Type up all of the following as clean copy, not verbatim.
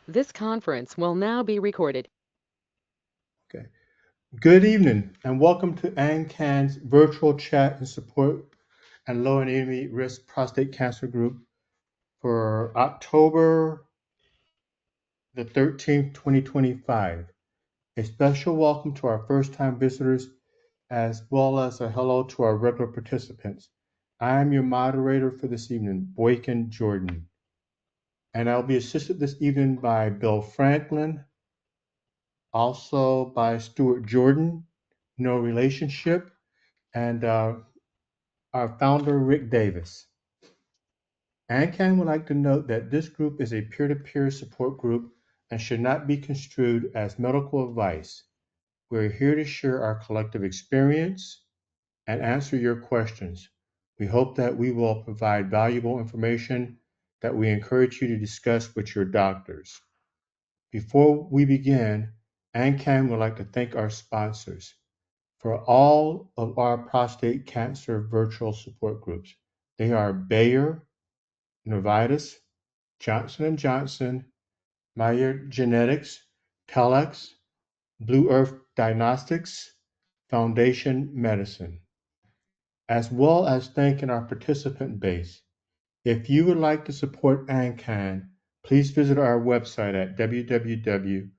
This conference will now be recorded. Okay. Good evening and welcome to AnCan's virtual chat and support and low and intermediate risk prostate cancer group for October the 13th, 2025. A special welcome to our first-time visitors as well as a hello to our regular participants. I am your moderator for this evening, Boykin Jordan, and I'll be assisted this evening by Bill Franklin, also by Stuart Jordan, no relationship, and our founder, Rick Davis. AnCan would like to note that this group is a peer-to-peer support group and should not be construed as medical advice. We're here to share our collective experience and answer your questions. We hope that we will provide valuable information that we encourage you to discuss with your doctors. Before we begin, AnCan would like to thank our sponsors for all of our prostate cancer virtual support groups. They are Bayer, Novartis, Johnson & Johnson, Meyer Genetics, Telex, Blue Earth Diagnostics, Foundation Medicine, as well as thanking our participant base. If you would like to support AnCan, please visit our website at www.ancan.org.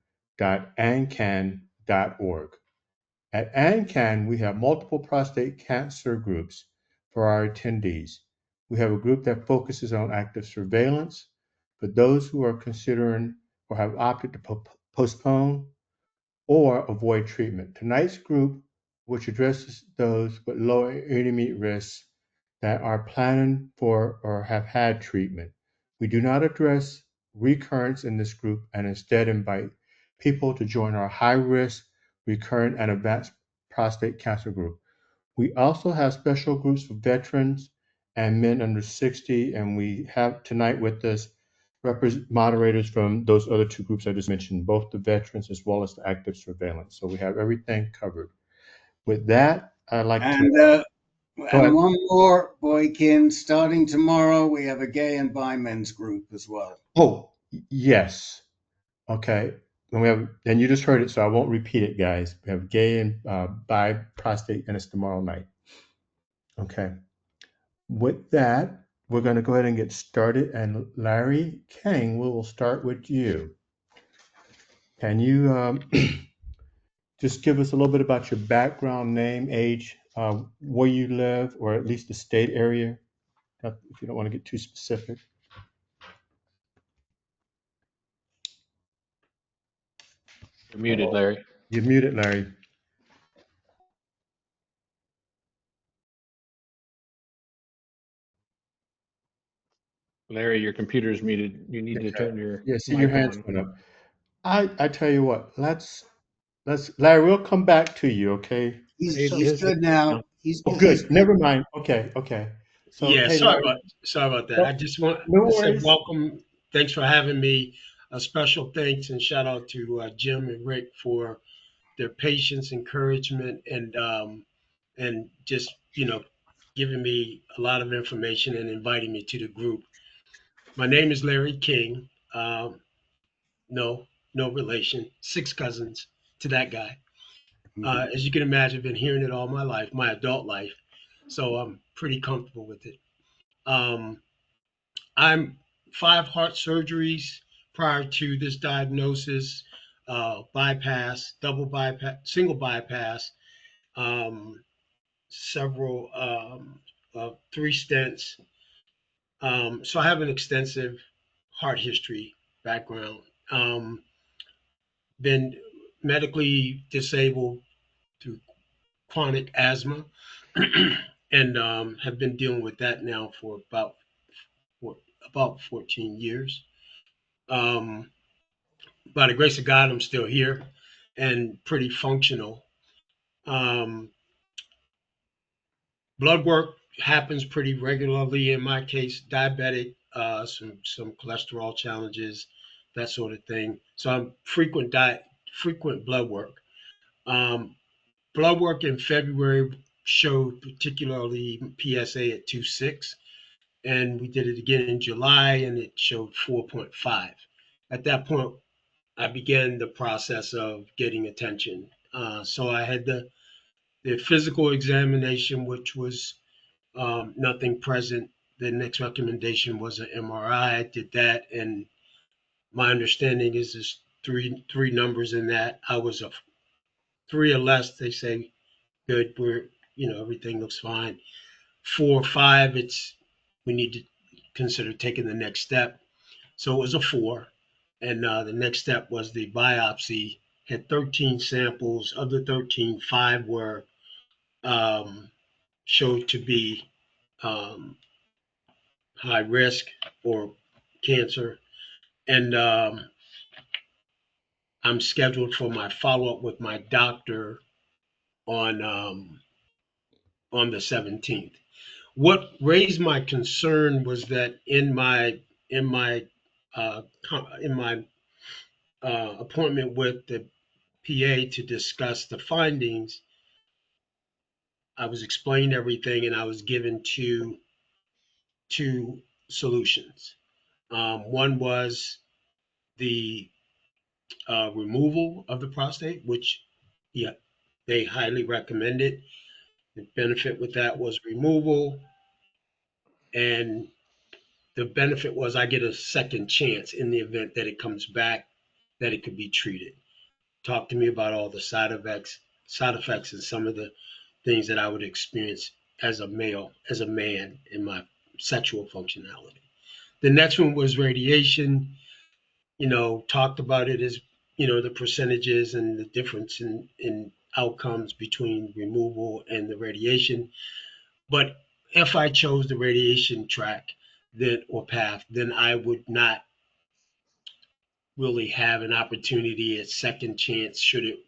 At AnCan, we have multiple prostate cancer groups for our attendees. We have a group that focuses on active surveillance for those who are considering or have opted to postpone or avoid treatment. Tonight's group, which addresses those with low or intermediate risks that are planning for or have had treatment. We do not address recurrence in this group and instead invite people to join our high risk, recurrent, and advanced prostate cancer group. We also have special groups for veterans and men under 60, and we have tonight with us moderators from those other two groups I just mentioned, both the veterans as well as the active surveillance. So we have everything covered. With that, I'd like to go ahead. One more, Boykin. Starting tomorrow, we have a gay and bi men's group as well. Oh, yes. Okay. And you just heard it, so I won't repeat it, guys. We have gay and bi prostate, and it's tomorrow night. Okay. With that, we're going to go ahead and get started. And Larry King, we will start with you. Can you just give us a little bit about your background, name, age, where you live, or at least the state area, if you don't want to get too specific? You're muted, Larry. You're muted, Larry. Larry, your computer is muted. You need to turn your see mic your hands on. went up. I tell you what, let's Larry, we'll come back to you, okay? He's good now. He's good. Never mind. Okay. So Yeah, hey, sorry Larry, about that. I just want no to say worries. welcome. Thanks for having me. A special thanks and shout out to Jim and Rick for their patience, encouragement, and just giving me a lot of information and inviting me to the group. My name is Larry King. No, no relation. 6 cousins to that guy. As you can imagine, I've been hearing it all my life, my adult life. So I'm pretty comfortable with it. I'm 5 heart surgeries prior to this diagnosis, bypass, double bypass, single bypass, um, several, 3 stents. So I have an extensive heart history background. Been medically disabled through chronic asthma and have been dealing with that now for about 14 years. Um, by the grace of God, I'm still here and pretty functional. Um, Blood work happens pretty regularly in my case, diabetic, some cholesterol challenges, that sort of thing. So I'm frequent blood work. Um, Blood work in February showed particularly PSA at 2.6, and we did it again in July, and it showed 4.5. at that point, I began the process of getting attention. So I had the physical examination, which was nothing present. The next recommendation was an MRI. I did that, and my understanding is there's three numbers in that. I was a 3 or less. They say good. Everything looks fine. 4 or 5, we need to consider taking the next step. So it was a 4, and the next step was the biopsy. Had 13 samples. Of the 13, 5 were showed to be um, high risk or cancer, and I'm scheduled for my follow up with my doctor on um, on the 17th. What raised my concern was that in my uh, in my appointment with the PA to discuss the findings, I was explained everything, and I was given two solutions. One was the removal of the prostate, which yeah, they highly recommended. The benefit with that was removal, and the benefit was I get a second chance in the event that it comes back, that it could be treated. Talk to me about all the side effects, and some of the things that I would experience as a male, as a man, in my sexual functionality. The next one was radiation. Talked about it as, the percentages and the difference in outcomes between removal and the radiation. But if I chose the radiation track then or path, then I would not really have an opportunity at second chance should it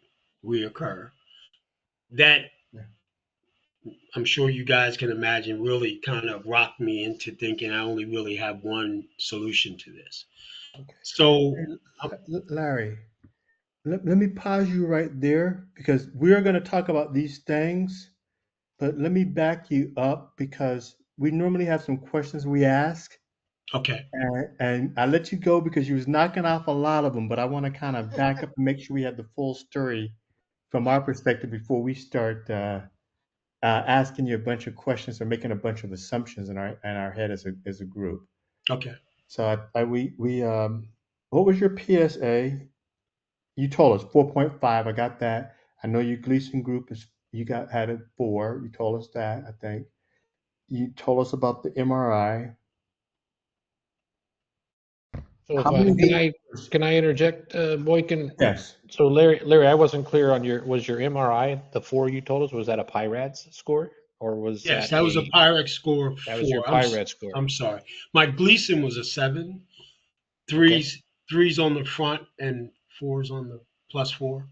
reoccur. That, I'm sure you guys can imagine, really kind of rocked me into thinking I only really have one solution to this. Okay. So, Larry, let me pause you right there because we're going to talk about these things, but let me back you up because we normally have some questions we ask. okay. And I let you go because you was knocking off a lot of them, but I want to kind of back up and make sure we have the full story from our perspective before we start asking you a bunch of questions or making a bunch of assumptions in our head as a group. Okay. So what was your PSA? You told us 4.5. I got that. I know your Gleason group had a 4. You told us that, I think. You told us about the MRI. So How if many can I interject, Boykin? Yes. So Larry, I wasn't clear on was your MRI, the 4 you told us, was that a Pi-RADS score, or was Yes, that that was a Pi-RADS score of that was your 4. Pi-RADS score? I'm sorry. My Gleason was a 7. Okay. Threes on the front and 4s on the +4.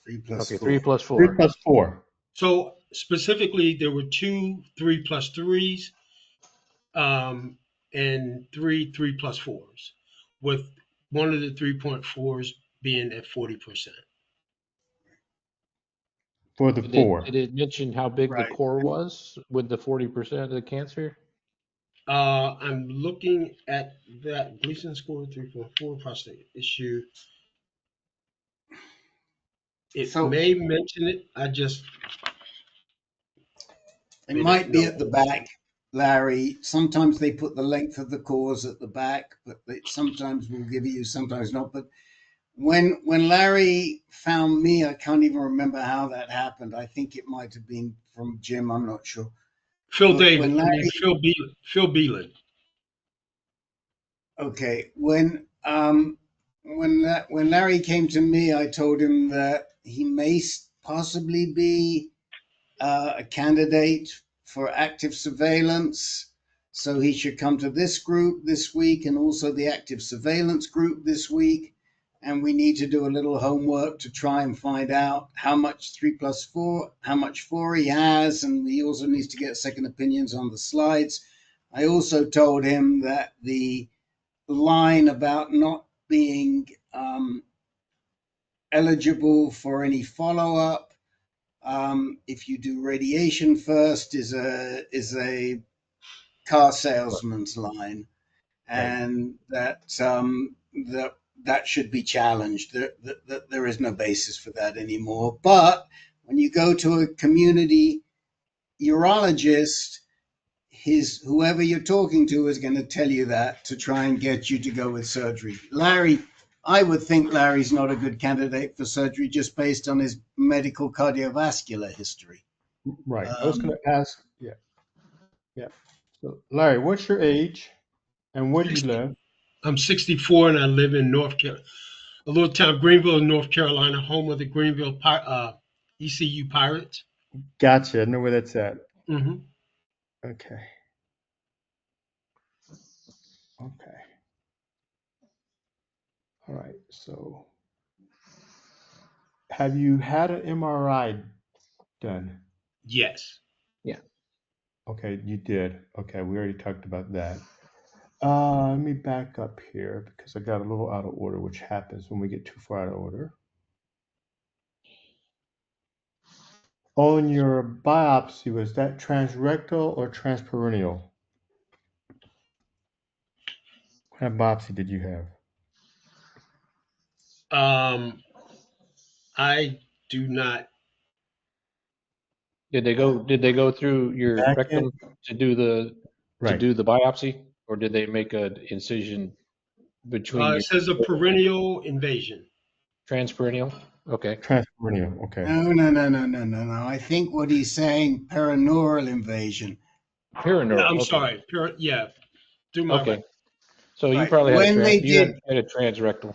3 plus Okay, 3 4. plus 3 4. plus 4. So specifically, there were 2 3+3s, and 3 3+4s, with one of the 3.4s being at 40%. For the Did 4. it mention how big the Right. core was with the 40% of the cancer? I'm looking at that Gleason score 3.4 prostate issue. It So may mention it. I just it may not might be know. at the back, Larry. Sometimes they put the length of the cores at the back, but they sometimes will give you, sometimes not. But when Larry found me, I can't even remember how that happened. I think it might have been from Jim. I'm not sure. Phil But David. I mean Phil Beelan. Phil Beelan. okay, when Larry came to me, I told him that he may possibly be a candidate for active surveillance. So he should come to this group this week and also the active surveillance group this week. And we need to do a little homework to try and find out how much 3 plus 4, how much 4 he has. And he also needs to get second opinions on the slides. I also told him that the line about not being eligible for any follow up if you do radiation first is a car salesman's line, Right. and that that should be challenged. There is no basis for that anymore. But when you go to a community urologist, whoever you're talking to is going to tell you that to try and get you to go with surgery. Larry, I would think Larry's not a good candidate for surgery just based on his medical cardiovascular history. Right. I was going to ask. Yeah. Yeah. So, Larry, what's your age, and where do you live? I'm 64 and I live in a little town, Greenville, North Carolina, home of the Greenville ECU Pirates. Gotcha. I know where that's at. Mm-hmm. Okay. Okay. All right. So, have you had an MRI done? Yes. Yeah. Okay, you did. Okay, we already talked about that. Let me back up here because I got a little out of order, which happens when we get too far out of order. On your biopsy, was that transrectal or transperineal? What kind of biopsy did you have? I do not. Did they go through your Back end? rectum to do the Right. biopsy, or did they make an incision between It your says a perennial invasion. transperineal? Okay. Transperineal. Okay. No. I think what he's saying, pereneural invasion. Yeah, Perineural. I'm Okay. sorry. Through my Okay. So you Right. probably had When they did, had a transrectal.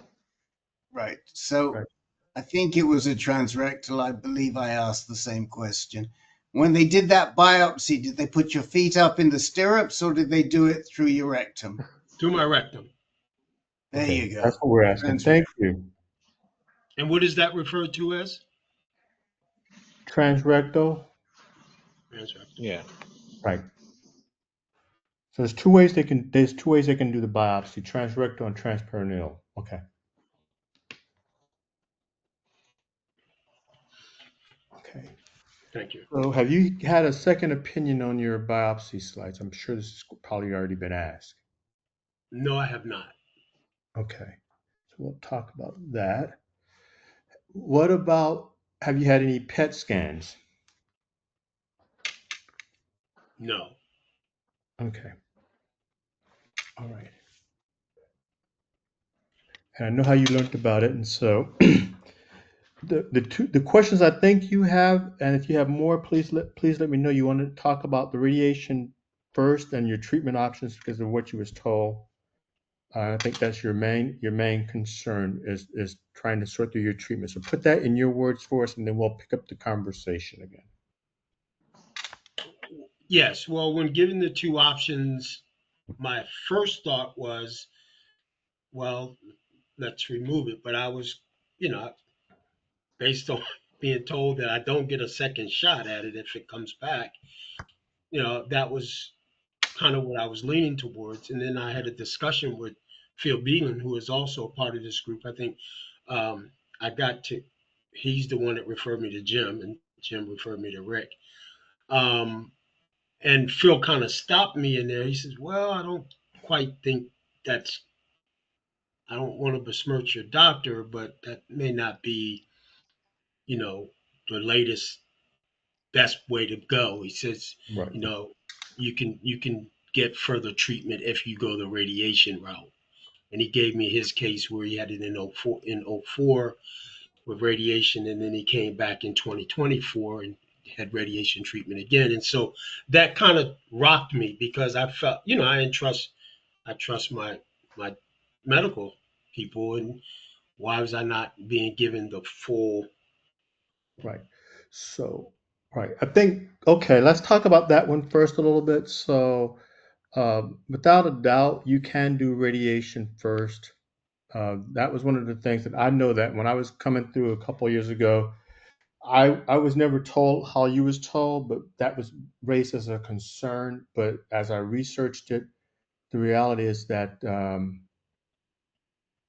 right. So Right. I think it was a transrectal. I believe I asked the same question. When they did that biopsy, did they put your feet up in the stirrups or did they do it through your rectum? through my rectum. There Okay. you go. That's what we're asking. Thank you. And what is that referred to as? Transrectal. Transrectal. Yeah. Right. So there's two ways they can do the biopsy: transrectal and transperineal. Okay. Okay. Thank you. So have you had a second opinion on your biopsy slides? I'm sure this has probably already been asked. No, I have not. Okay. So we'll talk about that. What about, have you had any PET scans? No. Okay. All right. And I know how you learned about it, and so the questions I think you have, and if you have more, please let me know. You want to talk about the radiation first and your treatment options because of what you was told. I think that's your main concern is trying to sort through your treatment. So put that in your words for us, and then we'll pick up the conversation again. Yes. Well, when given the two options, my first thought was, well, let's remove it. But I was, you know, based on being told that I don't get a second shot at it if it comes back, that was kind of what I was leaning towards. And then I had a discussion with Phil Beelan, who is also a part of this group. I think um, he's the one that referred me to Jim, and Jim referred me to Rick. And Phil kind of stopped me in there. He says, well, I don't quite think I don't want to besmirch your doctor, but that may not be, the latest best way to go. He says, Right. you can get further treatment if you go the radiation route. And he gave me his case where he had it in 04 with radiation, and then he came back in 2024 and had radiation treatment again. And so that kind of rocked me because I felt, I trust my medical people, and why was I not being given the full? Right. So, right. I think, okay, let's talk about that one first a little bit. So, without a doubt, you can do radiation first. That was one of the things that I know that when I was coming through a couple of years ago, I was never told how you was told, but that was raised as a concern. But as I researched it, the reality is that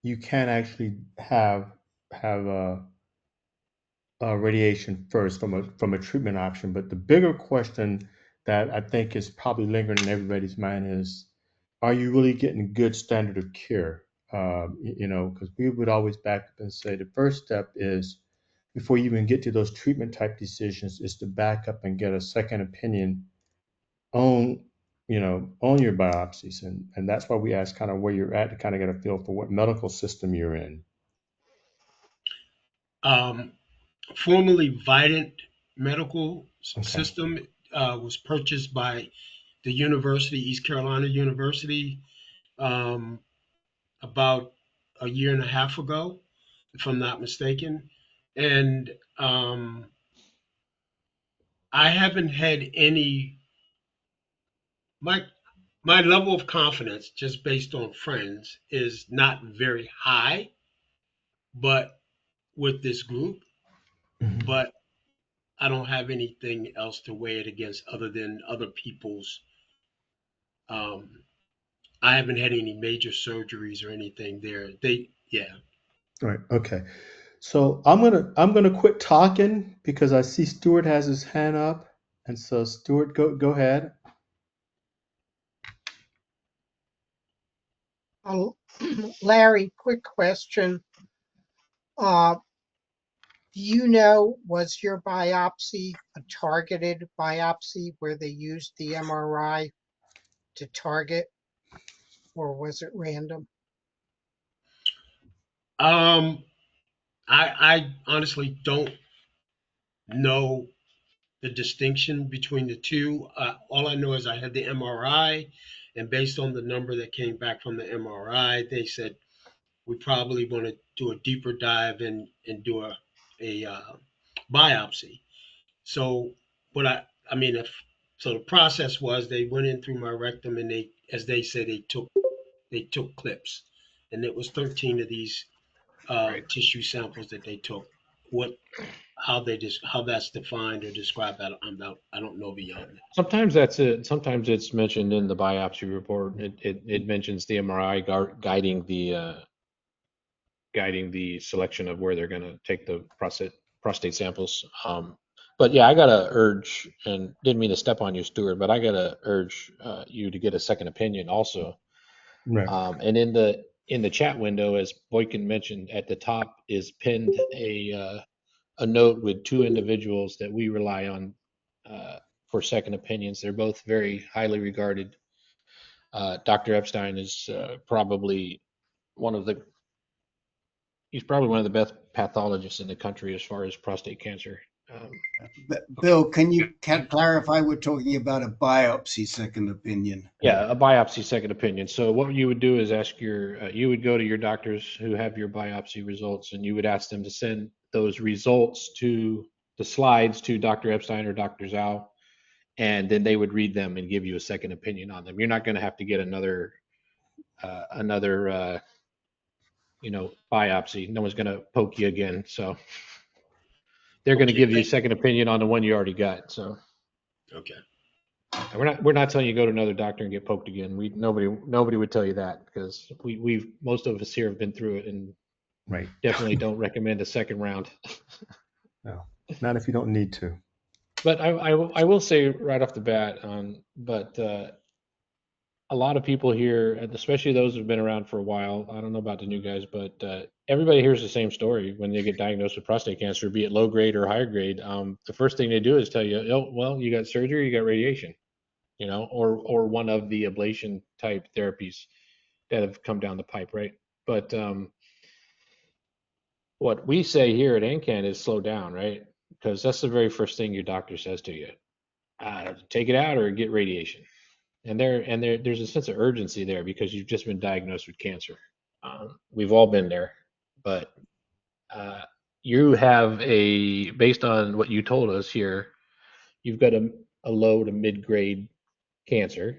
you can actually have radiation first from a treatment option. But the bigger question that I think is probably lingering in everybody's mind is, are you really getting good standard of care? Because we would always back up and say the first step is, before you even get to those treatment type decisions, is to back up and get a second opinion on, on your biopsies. And that's why we ask kind of where you're at to kind of get a feel for what medical system you're in. Formerly Vidant Medical Okay. System was purchased by the University, East Carolina University, about a year and a half ago, if I'm not mistaken. And I haven't had any, my, my level of confidence, just based on friends, is not very high, but with this group, Mhm. but I don't have anything else to weigh it against other than other people's. Um, I haven't had any major surgeries or anything there. Yeah. All right. Okay. So I'm gonna quit talking because I see Stuart has his hand up, and so Stuart, go ahead. Larry, quick question. Was your biopsy a targeted biopsy where they used the MRI to target, or was it random? I honestly don't know the distinction between the two. All I know is I had the MRI, and based on the number that came back from the MRI, they said we probably want to do a deeper dive and do a biopsy. So what I mean, if so, the process was they went in through my rectum and they, as they say, they took clips, and it was 13 of these Right. tissue samples that they took. What how that's defined or described, I don't know beyond that. Sometimes that's it. Sometimes it's mentioned in the biopsy report. It mentions the MRI guiding the selection of where they're going to take the prostate samples. But yeah, I gotta urge, and didn't mean to step on you, Stuart, but I gotta urge you to get a second opinion also. Right. And in the chat window, as Boykin mentioned, at the top is pinned a note with two individuals that we rely on for second opinions. They're both very highly regarded. Dr. Epstein is one of the he's probably one of the best pathologists in the country as far as prostate cancer. Bill, can you clarify? We're talking about a biopsy second opinion. Yeah, a biopsy second opinion. So what you would do is ask you would go to your doctors who have your biopsy results, and you would ask them to send those results to the slides to Dr. Epstein or Dr. Zhao, and then they would read them and give you a second opinion on them. You're not going to have to get another biopsy. No one's going to poke you again. So they're going to Okay, give you a thank second opinion on the one you already got. So you. Okay. and we're not telling you to go to another doctor and get poked again. Nobody would tell you that because we've most of us here have been through it and Right. definitely don't recommend a second round. No, not if you don't need to. But I will say right off the bat, but a lot of people here, and especially those who've been around for a while, I don't know about the new guys, but everybody hears the same story when they get diagnosed with prostate cancer, be it low grade or higher grade. The first thing they do is tell you, oh, well, you got surgery, you got radiation, or one of the ablation type therapies that have come down the pipe, right? But what we say here at AnCan is slow down, right? Because that's the very first thing your doctor says to you. Take it out or get radiation. And there's a sense of urgency there because you've just been diagnosed with cancer. We've all been there, but you have based on what you told us here, you've got a low to mid-grade cancer.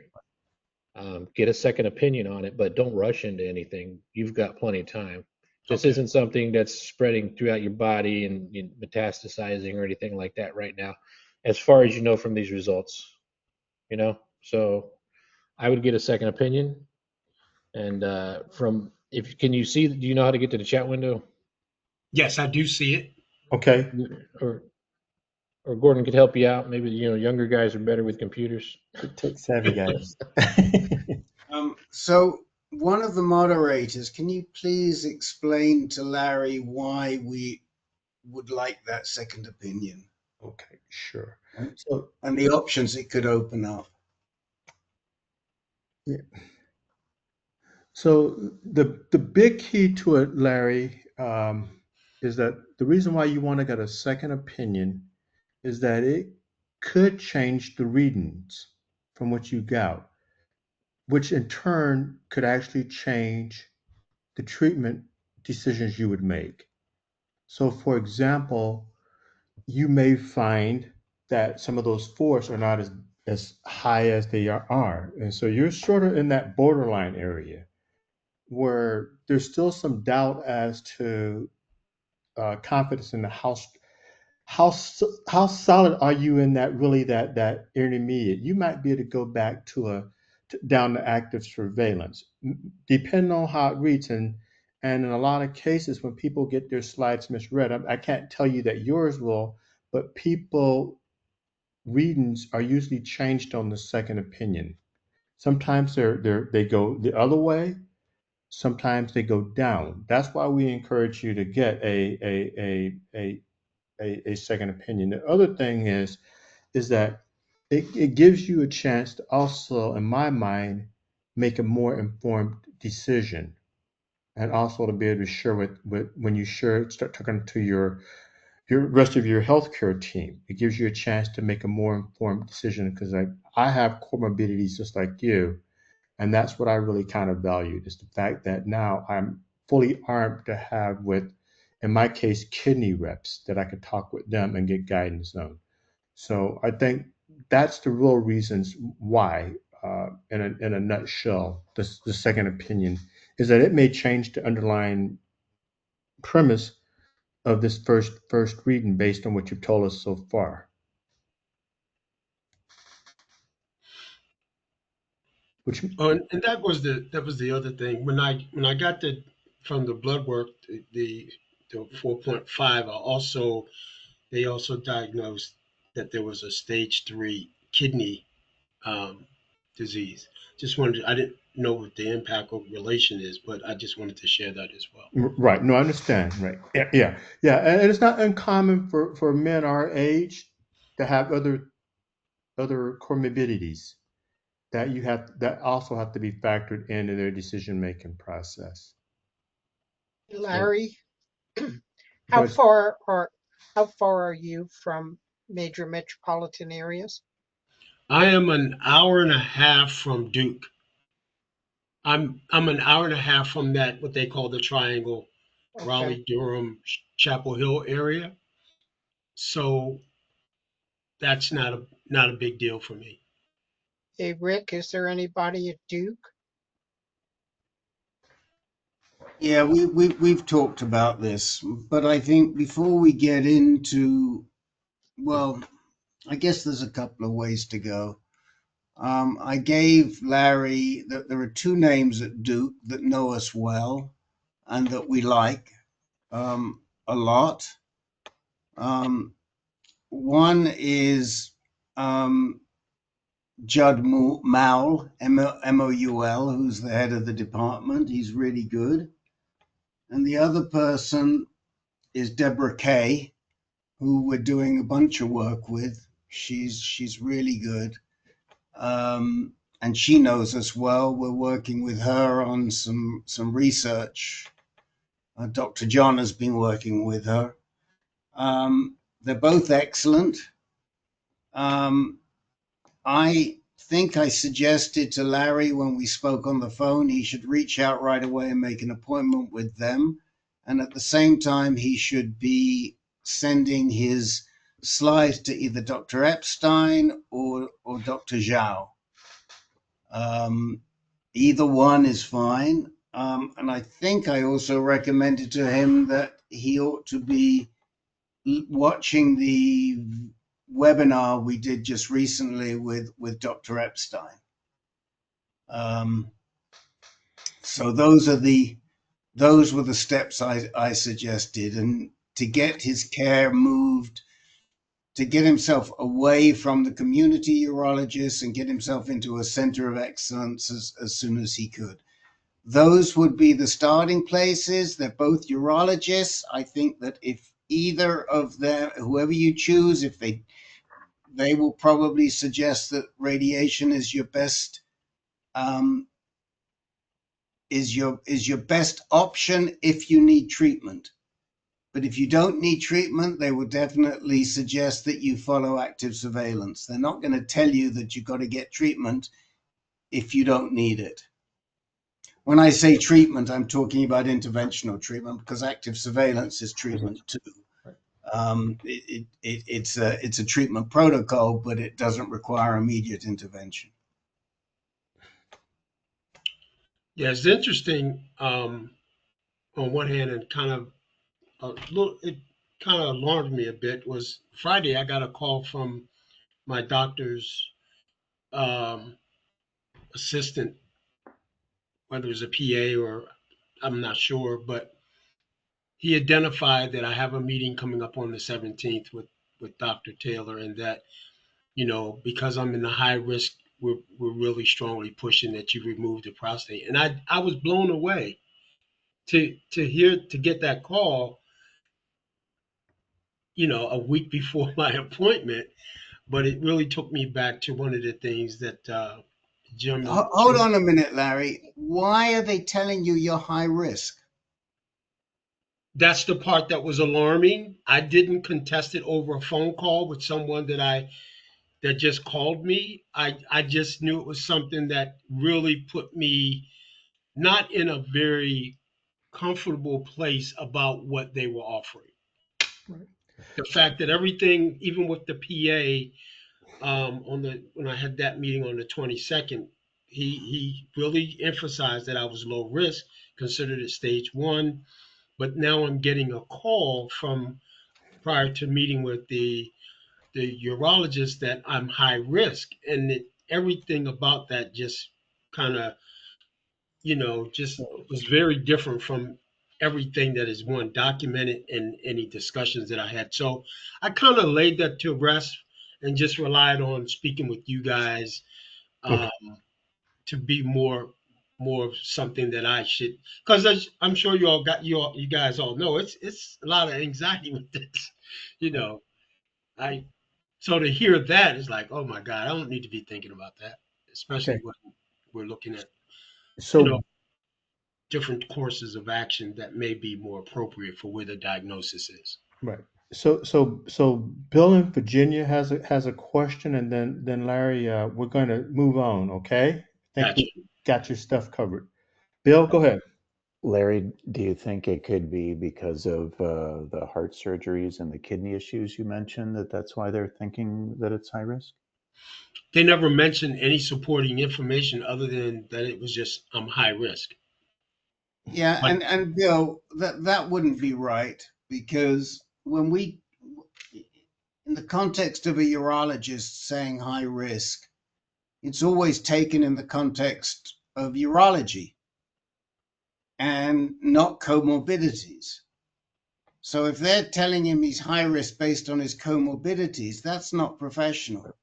Get a second opinion on it, but don't rush into anything. You've got plenty of time. This Okay. isn't something that's spreading throughout your body and metastasizing or anything like that right now, as far as you know from these results. So I would get a second opinion. And can you see? Do you know how to get to the chat window? Yes, I do see it. Okay. Or Gordon could help you out. Maybe younger guys are better with computers. Tech savvy guys. So one of the moderators, can you please explain to Larry why we would like that second opinion Okay, sure. and, So and the options it could open up? yeah. So the big key to it, Larry, is that the reason why you want to get a second opinion is that it could change the readings from what you got, which in turn could actually change the treatment decisions you would make. So, for example, you may find that some of those force are not as high as they are. And so you're sort of in that borderline area where there's still some doubt as to confidence in the how solid are you in that really that intermediate. You might be able to go back down to active surveillance, depending on how it reads. And in a lot of cases, when people get their slides misread, I can't tell you that yours will, but people readings are usually changed on the second opinion. Sometimes they go the other way. Sometimes they go down. That's why we encourage you to get a second opinion. The other thing is that it gives you a chance to also, in my mind, make a more informed decision, and also to be able to share with when you start talking to your rest of your healthcare team. It gives you a chance to make a more informed decision because I have comorbidities just like you, and that's what I really kind of valued is the fact that now I'm fully armed to have with, in my case, kidney reps that I could talk with them and get guidance on. So I think that's the real reasons why, in a nutshell, the second opinion is that it may change the underlying premise of this first reading based on what you've told us so far. Which Oh, and that was the other thing. When I got the from the blood work the 4.5, they also diagnosed that there was a stage 3 kidney um, disease. Just wanted I didn't know what the impact of relation is, but I just wanted to share that as well. right? No, I understand. Right? Yeah, yeah, yeah. And it's not uncommon for men our age to have other comorbidities that also have to be factored into their decision making process. So, Larry, how but far are how far are you from major metropolitan areas? I am an hour and a half from Duke. I'm an hour and a half from that what they call the Triangle, Okay. Raleigh, Durham, Chapel Hill area. So that's not a big deal for me. Hey, Rick, is there anybody at Duke? Yeah, we've talked about this, but I think before we get into, well, I guess there's a couple of ways to go. I gave Larry that there are two names at Duke that know us well and that we like a lot. One is Judd Moul, Moul, who's the head of the department. He's really good. And the other person is Deborah Kay, who we're doing a bunch of work with. She's really good. And she knows us well. We're working with her on some research. Dr. John has been working with her. They're both excellent. I think I suggested to Larry when we spoke on the phone he should reach out right away and make an appointment with them. And at the same time, he should be sending his slides to either Dr. Epstein or Dr. Zhao. Either one is fine. And I think I also recommended to him that he ought to be watching the webinar we did just recently with Dr. Epstein. So those were the steps I suggested, and to get his care moved, to get himself away from the community urologist and get himself into a center of excellence as soon as he could. those would be the starting places. They're both urologists. I think that if either of them, whoever you choose, if they will probably suggest that radiation is your best is your best option if you need treatment. But if you don't need treatment, they will definitely suggest that you follow active surveillance. They're not going to tell you that you've got to get treatment if you don't need it. When I say treatment, I'm talking about interventional treatment, because active surveillance is treatment too. It's a treatment protocol, but it doesn't require immediate intervention. Yeah, it's interesting. On one hand, and kind of it kind of alarmed me a bit. Was Friday I got a call from my doctor's assistant, whether it was a PA or I'm not sure, but he identified that I have a meeting coming up on the 17th with Dr. Taylor, and that, because I'm in the high risk, we're really strongly pushing that you remove the prostate. And I was blown away to get that call, a week before my appointment. But it really took me back to one of the things that Hold on a minute, Larry. Why are they telling you you're high risk? That's the part that was alarming. I didn't contest it over a phone call with someone that just called me. I just knew it was something that really put me not in a very comfortable place about what they were offering. Right. The fact that everything, even with the PA, when I had that meeting on the 22nd, he really emphasized that I was low risk, considered it stage 1. But now I'm getting a call from prior to meeting with the urologist that I'm high risk, and everything about that just kind of just was very different from everything that is documented in any discussions that I had. So I kind of laid that to rest and just relied on speaking with you guys Okay. to be more of something that I should, because I'm sure you guys all know it's a lot of anxiety with this, I so to hear that is like, oh my God, I don't need to be thinking about that, especially Okay. when we're looking at So different courses of action that may be more appropriate for where the diagnosis is. right. So Bill in Virginia has a question, and then Larry, we're going to move on. Okay. Think Gotcha. we got your stuff covered. Bill, go ahead. Larry, do you think it could be because of the heart surgeries and the kidney issues you mentioned, that's why they're thinking that it's high risk? They never mentioned any supporting information other than that it was just high risk. Yeah, But and Bill, that wouldn't be right, because when we, in the context of a urologist saying high risk, it's always taken in the context of urology and not comorbidities. So if they're telling him he's high risk based on his comorbidities, that's not professional.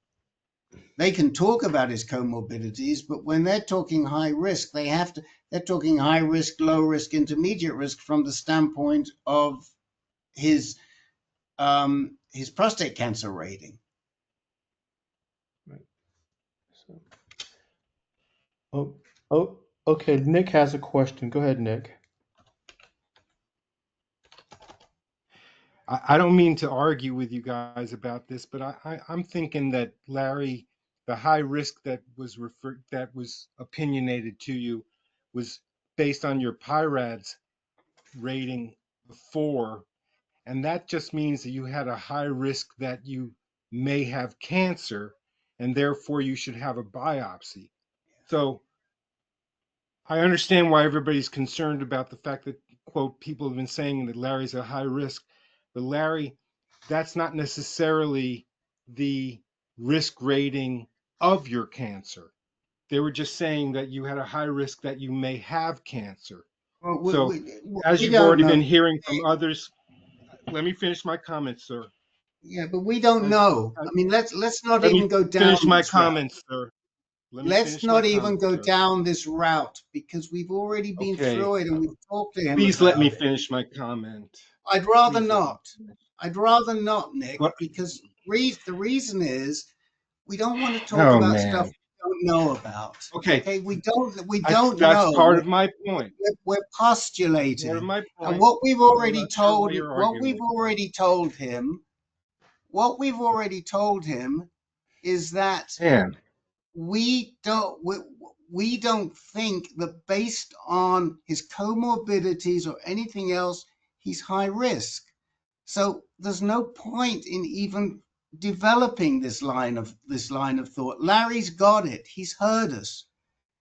They can talk about his comorbidities, but when they're talking high risk, they're talking high risk, low risk, intermediate risk from the standpoint of his prostate cancer rating. Right. So, okay. Nick has a question. Go ahead, Nick. I don't mean to argue with you guys about this, but I'm thinking that Larry, the high risk that was opinionated to you was based on your Pi-RADS rating of 4, and that just means that you had a high risk that you may have cancer, and therefore you should have a biopsy. So I understand why everybody's concerned about the fact that, quote, people have been saying that Larry's a high risk, but Larry, that's not necessarily the risk rating of your cancer. They were just saying that you had a high risk that you may have cancer. Well, So, as we you've don't already know. been hearing from others, let me finish my comments, sir. Yeah, but we don't As, know. I mean, let's not let me even go down finish my this route. comments, sir. Let me let's finish my not even comment, go sir. down this route because we've already been Okay, through it and we've talked to him please let me about it. finish my comment. I'd rather Please let me not. finish. I'd rather not, Nick, But, because the reason is we don't want to talk oh about stuff man. we don't know about. Okay, Okay, we don't that's know. part of my point. We're Part of postulating, my and point. I'm not sure why you're what arguing we've with already told him, what we've already told him is that me. Man, we don't we don't think that based on his comorbidities or anything else, he's high risk. So there's no point in even developing this line of thought. Larry's got it. He's heard us.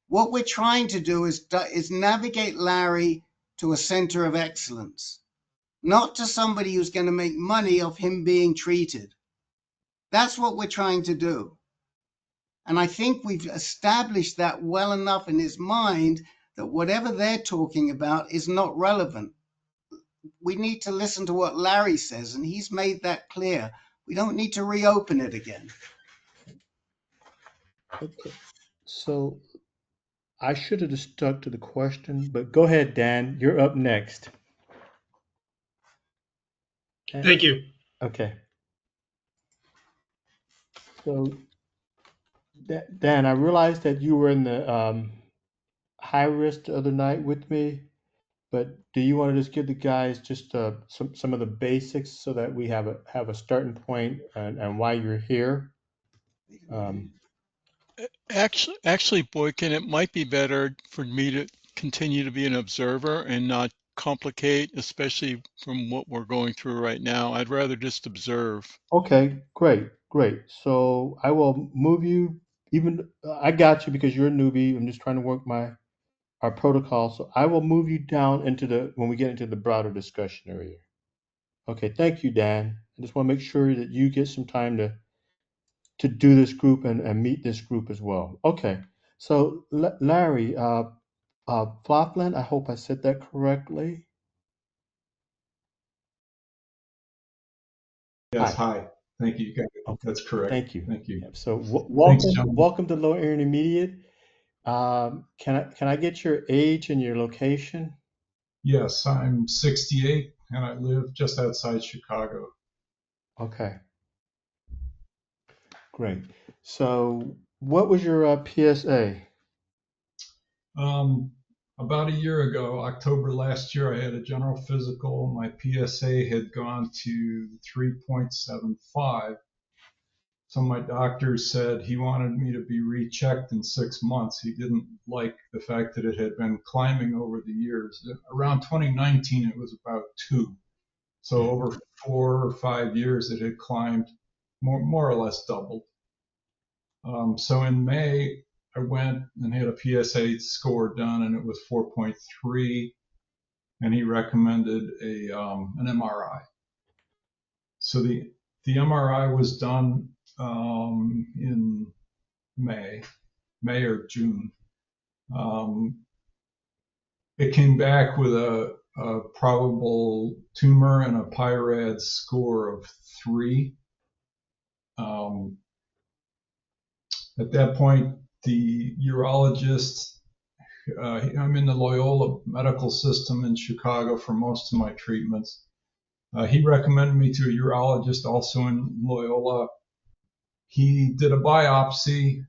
What we're trying to do is navigate Larry to a center of excellence, not to somebody who's going to make money off him being treated. That's what we're trying to do. And I think we've established that well enough in his mind that whatever they're talking about is not relevant. We need to listen to what Larry says, and he's made that clear. We don't need to reopen it again. Okay. So I should have just stuck to the question, but go ahead, Dan. You're up next. Thank you. Okay. So, Dan, I realized that you were in the high risk the other night with me, but do you want to just give the guys just some of the basics so that we have a starting point and why you're here? Actually, Boykin, it might be better for me to continue to be an observer and not complicate, especially from what we're going through right now. I'd rather just observe. Okay, great. So I will move you. Even I got you because you're a newbie. I'm just trying to work our protocol. So I will move you down into when we get into the broader discussion area. Okay, thank you, Dan. I just want to make sure that you get some time to do this group and meet this group as well. Okay, so Larry, Flopland, I hope I said that correctly. Yes, Hi. hi. Thank you. Okay, That's correct. thank you. Thank you. Yeah, so Thanks, John. welcome to Lower Intermediate. Can I get your age and your location? Yes, I'm 68 and I live just outside Chicago. Okay, great. So what was your PSA? About a year ago, October last year, I had a general physical. My PSA had gone to 3.75. So my doctor said he wanted me to be rechecked in 6 months. He didn't like the fact that it had been climbing over the years. Around 2019, it was about 2. So over 4 or 5 years, it had climbed more or less doubled. So in May, I went and had a PSA score done, and it was 4.3, and he recommended an MRI. So the MRI was done in May or June. It came back with a probable tumor and a Pi-RADS score of 3. At that point, the urologist, I'm in the Loyola medical system in Chicago for most of my treatments. He recommended me to a urologist also in Loyola. He did a biopsy,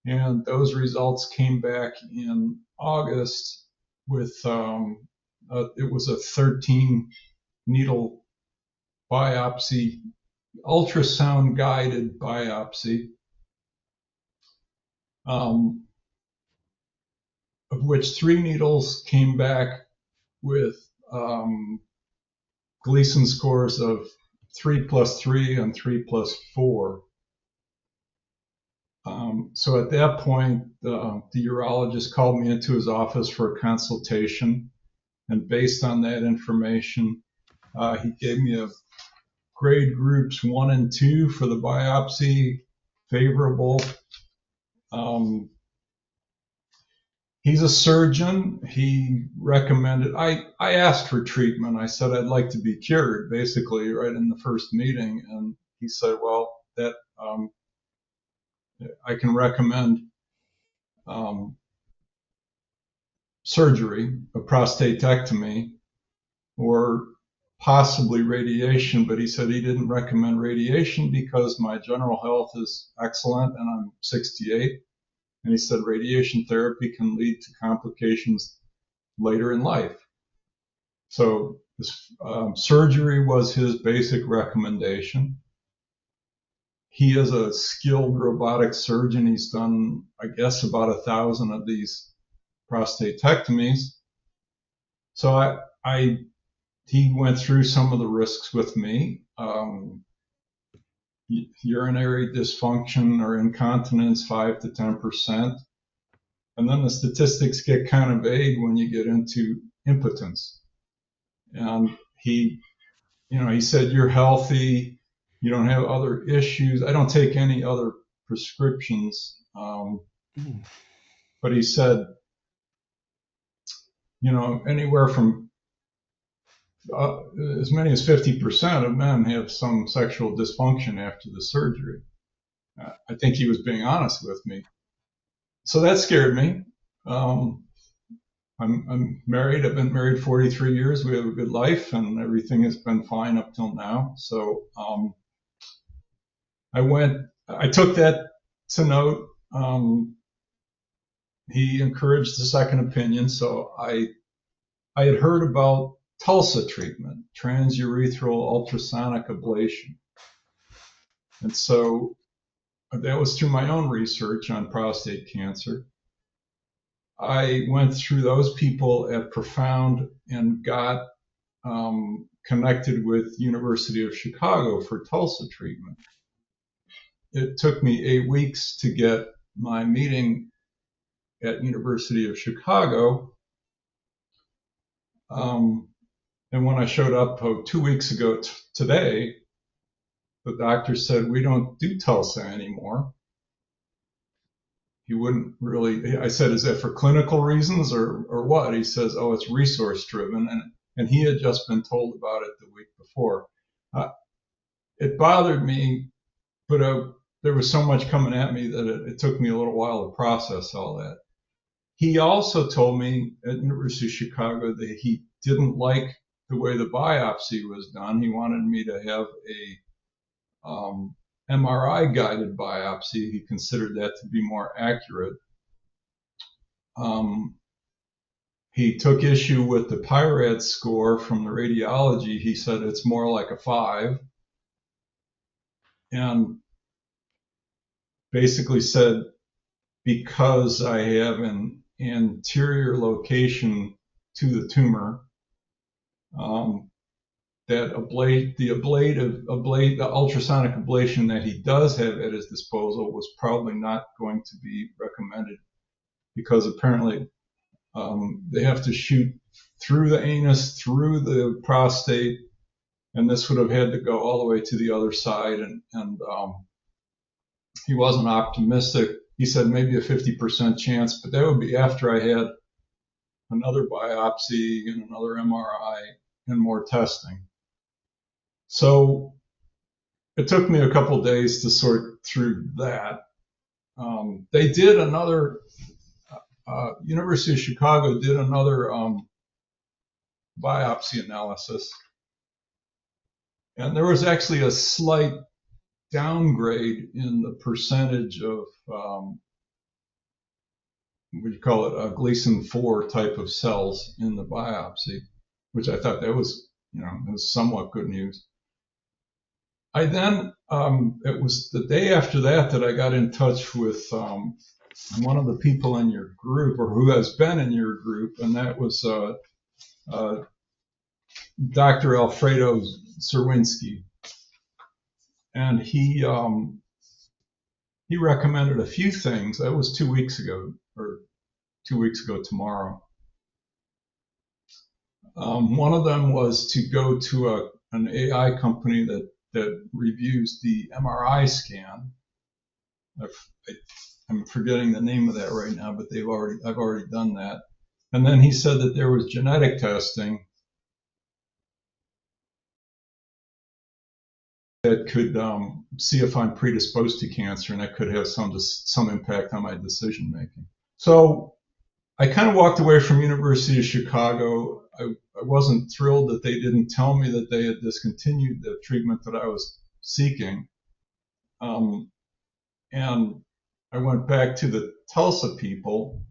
and those results came back in August with, it was a 13 needle biopsy, ultrasound guided biopsy. Of which 3 needles came back with Gleason scores of 3+3 and 3+4. So at that point, the urologist called me into his office for a consultation, and based on that information, he gave me a grade groups 1 and 2 for the biopsy, favorable. He's a surgeon. He recommended, I asked for treatment. I said I'd like to be cured, basically, right in the first meeting. And he said, well, that I can recommend surgery, a prostatectomy, or possibly radiation, but he said he didn't recommend radiation because my general health is excellent and I'm 68. And he said radiation therapy can lead to complications later in life. So this, surgery was his basic recommendation. He is a skilled robotic surgeon. He's done, I guess, about 1,000 of these prostatectomies. So he went through some of the risks with me. Urinary dysfunction or incontinence, 5 to 10%. And then the statistics get kind of vague when you get into impotence. And he said, you're healthy, you don't have other issues. I don't take any other prescriptions. But he said, anywhere from as many as 50% of men have some sexual dysfunction after the surgery. I think he was being honest with me. So that scared me. I'm married. I've been married 43 years. We have a good life, and everything has been fine up till now. So I took that to note. He encouraged a second opinion. So I had heard about TULSA treatment, transurethral ultrasonic ablation. And so that was through my own research on prostate cancer. I went through those people at Profound and got connected with University of Chicago for TULSA treatment. It took me 8 weeks to get my meeting at University of Chicago. And when I showed up 2 weeks ago today, the doctor said, we don't do TULSA anymore. He wouldn't really, I said, is that for clinical reasons or what? He says, oh, it's resource driven. And he had just been told about it the week before. It bothered me, but there was so much coming at me that it took me a little while to process all that. He also told me at University of Chicago that he didn't like the way the biopsy was done. He wanted me to have a MRI guided biopsy. He considered that to be more accurate. He took issue with the Pi-RADS score from the radiology. He said it's more like a 5. And basically said, because I have an anterior location to the tumor, that the ultrasonic ablation that he does have at his disposal was probably not going to be recommended, because apparently they have to shoot through the anus, through the prostate, and this would have had to go all the way to the other side. And he wasn't optimistic. He said maybe a 50% chance, but that would be after I had another biopsy and another MRI and more testing. So it took me a couple of days to sort through that. They did another, University of Chicago did another biopsy analysis. And there was actually a slight downgrade in the percentage of, what do you call it, a Gleason 4 type of cells in the biopsy, which I thought that was, it was somewhat good news. I then, it was the day after that I got in touch with one of the people in your group, or who has been in your group, and that was Dr. Alfredo Serwinski. And he recommended a few things. That was 2 weeks ago, or 2 weeks ago tomorrow. One of them was to go to an AI company that reviews the MRI scan. I'm forgetting the name of that right now, but I've already done that. And then he said that there was genetic testing that could see if I'm predisposed to cancer, and that could have some impact on my decision making. So I kind of walked away from University of Chicago. I wasn't thrilled that they didn't tell me that they had discontinued the treatment that I was seeking. And I went back to the Tulsa people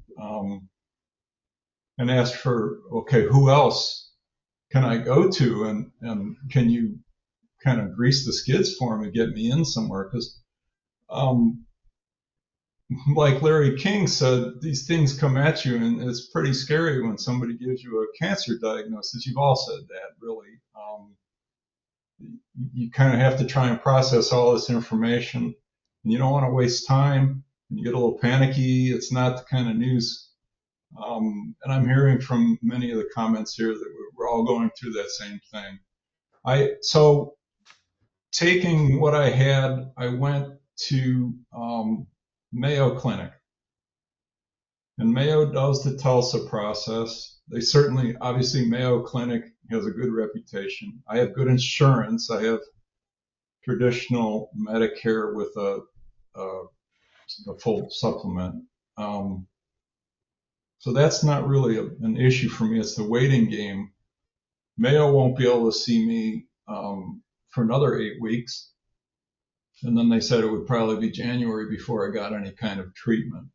and asked for, okay, who else can I go to, and can you kind of grease the skids for me and get me in somewhere? Because like Larry King said, these things come at you, and it's pretty scary when somebody gives you a cancer diagnosis. You've all said that, really. You kind of have to try and process all this information, and you don't want to waste time, and you get a little panicky. It's not the kind of news. And I'm hearing from many of the comments here that we're all going through that same thing. So taking what I had, I went to Mayo Clinic. And Mayo does the Tulsa process. They certainly, obviously, Mayo Clinic has a good reputation. I have good insurance. I have traditional Medicare with a full supplement. So that's not really an issue for me. It's the waiting game. Mayo won't be able to see me for another 8 weeks. And then they said it would probably be January before I got any kind of treatment.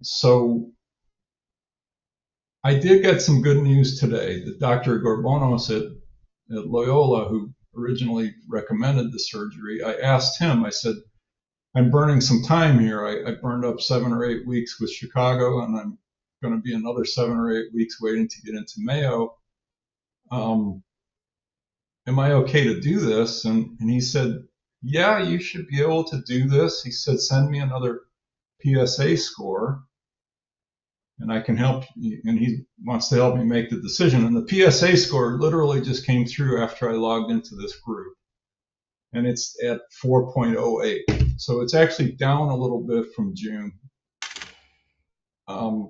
So I did get some good news today. The Dr. Gorbonos at Loyola, who originally recommended the surgery, I asked him, I said, I'm burning some time here. I burned up 7 or 8 weeks with Chicago, and I'm going to be another 7 or 8 weeks waiting to get into Mayo. Am I okay to do this? And he said, yeah, you should be able to do this. He said, send me another PSA score, and I can help you. And he wants to help me make the decision. And the PSA score literally just came through after I logged into this group, and it's at 4.08. So it's actually down a little bit from June.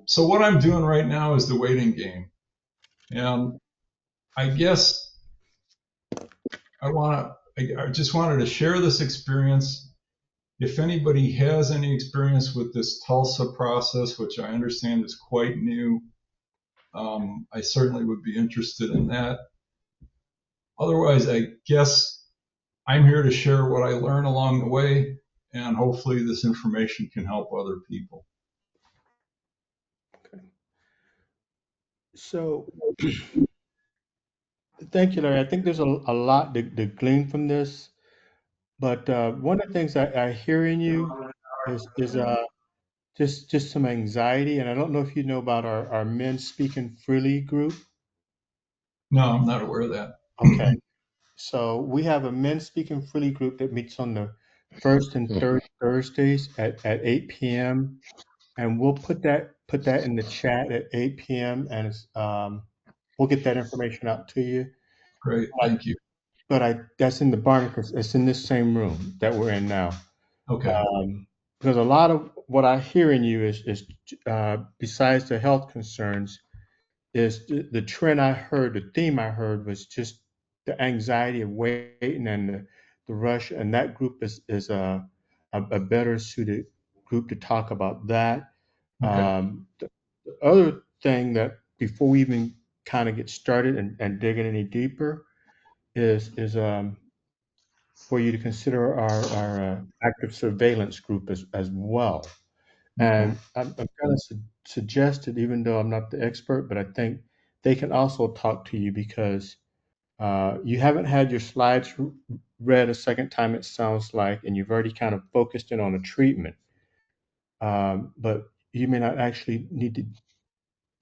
So what I'm doing right now is the waiting game. And I guess I just wanted to share this experience. If anybody has any experience with this Tulsa process, which I understand is quite new, I certainly would be interested in that. Otherwise, I guess I'm here to share what I learn along the way, and hopefully this information can help other people. Okay. So thank you, Larry. I think there's a lot to glean from this. But one of the things I hear in you is just some anxiety. And I don't know if you know about our Men Speaking Freely group. No, I'm not aware of that. Okay. So we have a Men Speaking Freely group that meets on the first and third Thursdays at 8 p.m. And we'll put that in the chat at 8 p.m. and we'll get that information out to you. Great, thank you. But that's in the Barnacles. It's in this same room that we're in now. Okay. Because a lot of what I hear in you is besides the health concerns, is the trend I heard, the theme I heard was just the anxiety of waiting and the rush. And that group is a better suited group to talk about that. Okay. The other thing that before we even kind of get started and digging any deeper is for you to consider our active surveillance group as well. And I'm kind of suggested, even though I'm not the expert, but I think they can also talk to you because you haven't had your slides read a second time, it sounds like, and you've already kind of focused in on a treatment. But you may not actually need to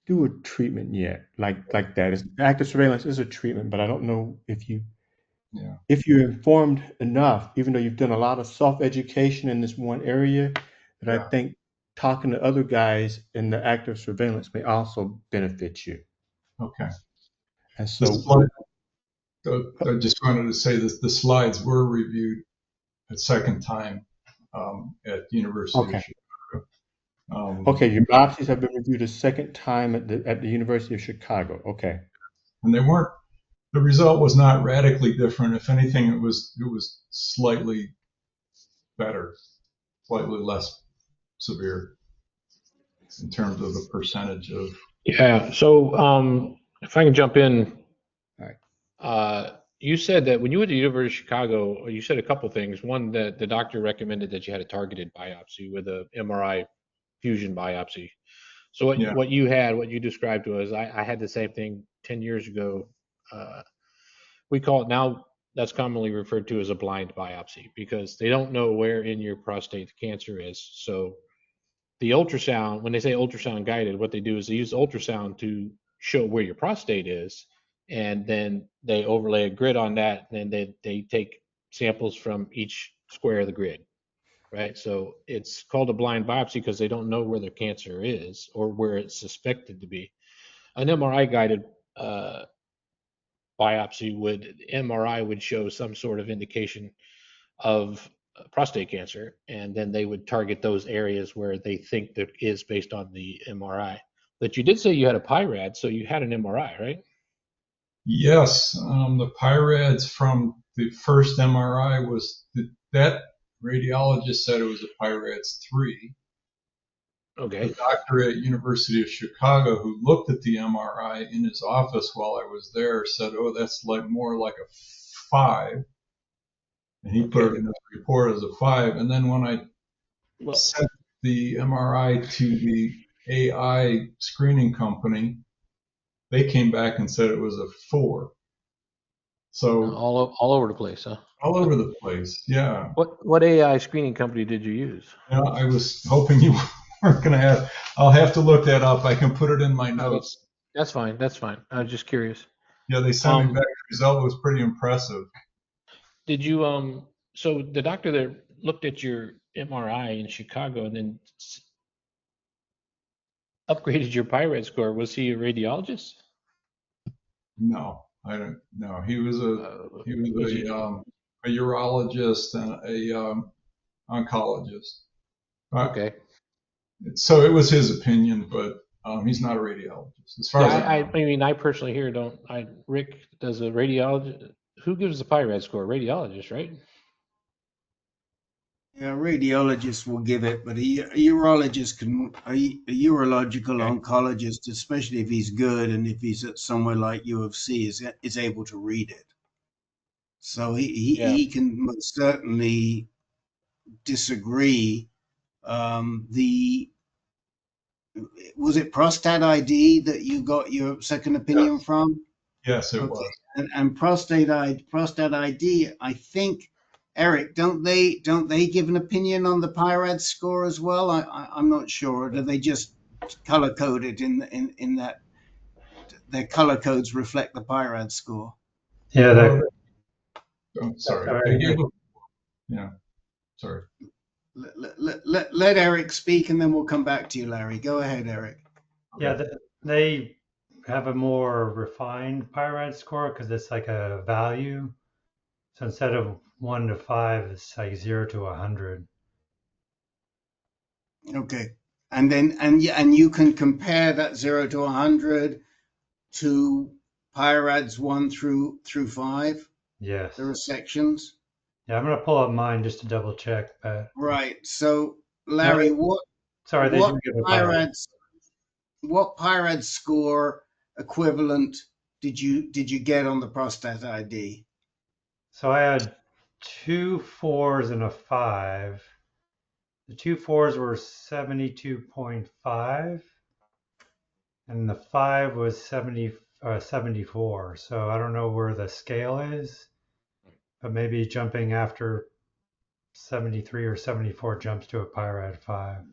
do a treatment yet, like that. Active surveillance is a treatment, but I don't know if you're informed enough, even though you've done a lot of self-education in this one area, that I think talking to other guys in the active surveillance may also benefit you. Okay. And so I just wanted to say that the slides were reviewed a second time at University of Chicago. Okay, your biopsies have been reviewed a second time at the University of Chicago. Okay. And they weren't The result was not radically different. If anything, it was slightly better, slightly less severe in terms of the percentage of. Yeah. So if I can jump in, All right. you said that when you went to the University of Chicago, you said a couple things. One, that the doctor recommended that you had a targeted biopsy with a MRI fusion biopsy. So Yeah. what you described to us, I had the same thing 10 years ago. We call it now, that's commonly referred to as a blind biopsy because they don't know where in your prostate the cancer is. So the ultrasound, when they say ultrasound guided, what they do is they use ultrasound to show where your prostate is, and then they overlay a grid on that, and then they take samples from each square of the grid, right? So it's called a blind biopsy because they don't know where their cancer is or where it's suspected to be. An MRI guided biopsy MRI would show some sort of indication of prostate cancer, and then they would target those areas where they think there is based on the MRI. But you did say you had a Pi-RADS, so you had an MRI, right? Yes, the Pi-RADS from the first MRI was that radiologist said it was a Pi-RADS 3. Okay. The doctor at University of Chicago who looked at the MRI in his office while I was there said, "Oh, that's more like a 5." And he put it in his report as a 5. And then when I sent the MRI to the AI screening company, they came back and said it was a 4. So all over the place, huh? all over the place, yeah. What AI screening company did you use? Yeah, I was hoping you weren't going to have. I'll have to look that up. I can put it in my notes. That's fine. That's fine. I was just curious. Yeah, they sent me back. The result was pretty impressive. Did you so the doctor that looked at your MRI in Chicago and then upgraded your Pi-RADS score, was he a radiologist? No, I don't know. He was a urologist and a oncologist. Okay. So it was his opinion, but he's not a radiologist. As far as I mean, I personally here Rick does a radiologist. Who gives the Pi-RADS score? Radiologist, right? Yeah, a radiologist will give it, but a urologist a urological oncologist, especially if he's good and if he's at somewhere like U of C, is able to read it. So he can most certainly disagree. Was it Prostate ID that you got your second opinion from? Yes, it was. And Prostate ID, I think, Eric, don't they give an opinion on the Pi-RADS score as well? I'm not sure. Or do they just color code it in that their color codes reflect the Pi-RADS score? Yeah, sorry. Yeah, sorry. Let Eric speak, and then we'll come back to you, Larry. Go ahead, Eric. Yeah, they have a more refined Pi-RADS score because it's like a value. So instead of 1 to 5, it's like 0 to 100. Okay, and then and you can compare that 0 to 100 to Pi-RADS 1 through 5. Yes. There are sections. Yeah, I'm gonna pull up mine just to double check. But right. So, Larry, what Pi-RADS score equivalent did you get on the Prostate ID? So I had 2 4s and a 5. The 2 4s were 72.5, and the 5 was 74. So I don't know where the scale is, but maybe jumping after 73 or 74 jumps to a Pi-RADS 5.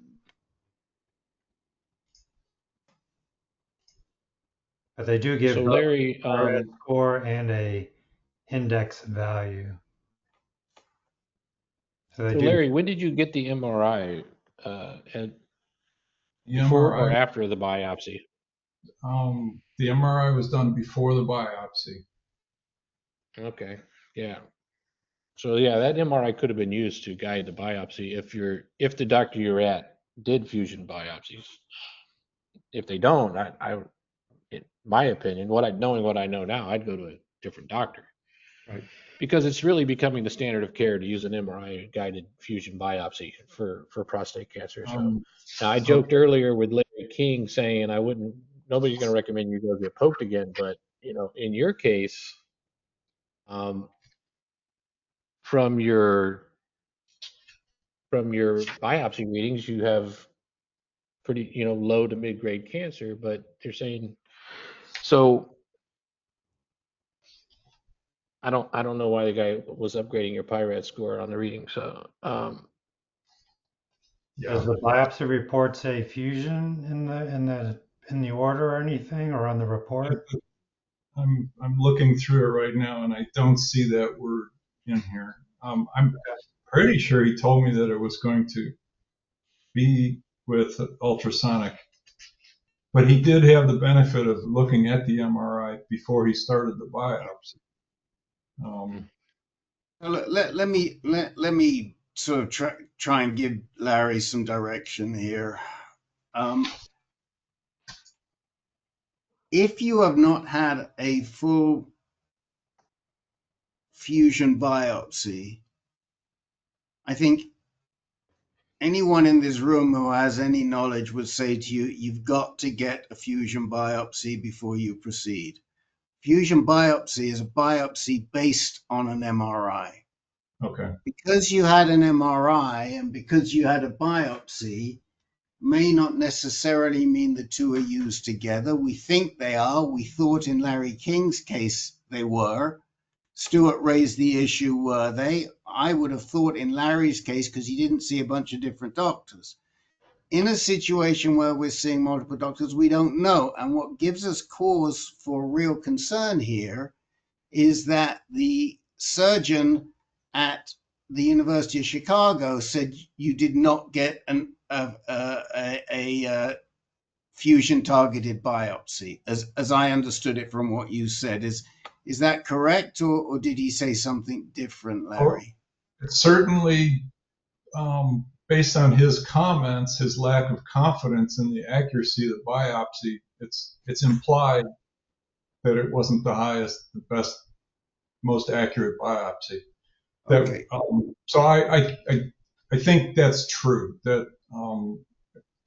But they do give Larry, a score and a index value. So Larry, when did you get the MRI? Before or after the biopsy? The MRI was done before the biopsy. Okay, yeah. So yeah, that MRI could have been used to guide the biopsy if the doctor you're at did fusion biopsies. If they don't, in my opinion, knowing what I know now, I'd go to different doctor. Right. Because it's really becoming the standard of care to use an MRI guided fusion biopsy for prostate cancer. So now I joked earlier with Larry King saying nobody's going to recommend you go get poked again, but in your case, from your biopsy readings, you have pretty low to mid grade cancer, but they're saying so. I don't know why the guy was upgrading your Pi-RADS score on the reading. So Does the biopsy report say fusion in the order or anything, or on the report? I'm looking through it right now, and I don't see that word in here. I'm pretty sure he told me that it was going to be with ultrasonic, but he did have the benefit of looking at the MRI before he started the biopsy. Let me sort of try and give Larry some direction here. If you have not had a full fusion biopsy, I think anyone in this room who has any knowledge would say to you, you've got to get a fusion biopsy before you proceed. Fusion biopsy is a biopsy based on an MRI. Okay. Because you had an MRI and because you had a biopsy may not necessarily mean the two are used together. We think they are. We thought in Larry King's case they were. Stuart raised the issue, were they? I would have thought in Larry's case, because he didn't see a bunch of different doctors. In a situation where we're seeing multiple doctors, we don't know. And what gives us cause for real concern here is that the surgeon at the University of Chicago said you did not get a fusion targeted biopsy, as I understood it from what you said. Is that correct, or did he say something different, Larry? It's certainly, based on his comments, his lack of confidence in the accuracy of the biopsy, it's implied that it wasn't the highest, the best, most accurate biopsy. Okay. So I think that's true. That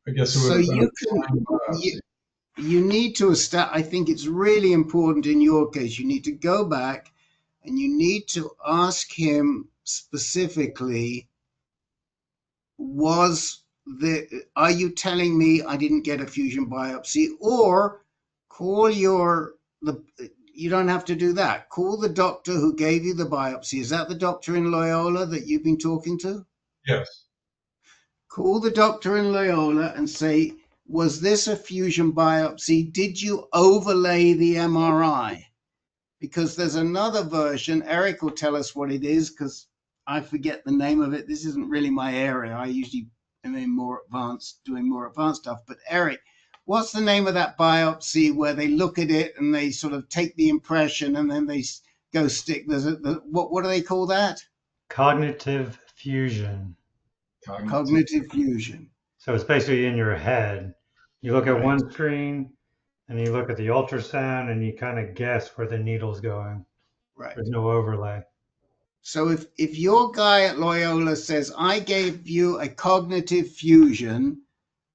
I guess it would have been a fine biopsy. You need to establish, I think it's really important in your case, you need to go back and you need to ask him specifically, are you telling me I didn't get a fusion biopsy? Or call you don't have to do that. Call the doctor who gave you the biopsy. Is that the doctor in Loyola that you've been talking to? Yes. Call the doctor in Loyola and say, was this a fusion biopsy? Did you overlay the MRI? Because there's another version. Eric will tell us what it is, because I forget the name of it. This isn't really my area. I usually am doing more advanced stuff. But Eric, what's the name of that biopsy where they look at it and they sort of take the impression and then they go stick? What do they call that? Cognitive fusion. Cognitive fusion. So it's basically in your head. You look at one screen and you look at the ultrasound and you kind of guess where the needle's going. Right. There's no overlay. So if your guy at Loyola says, I gave you a cognitive fusion,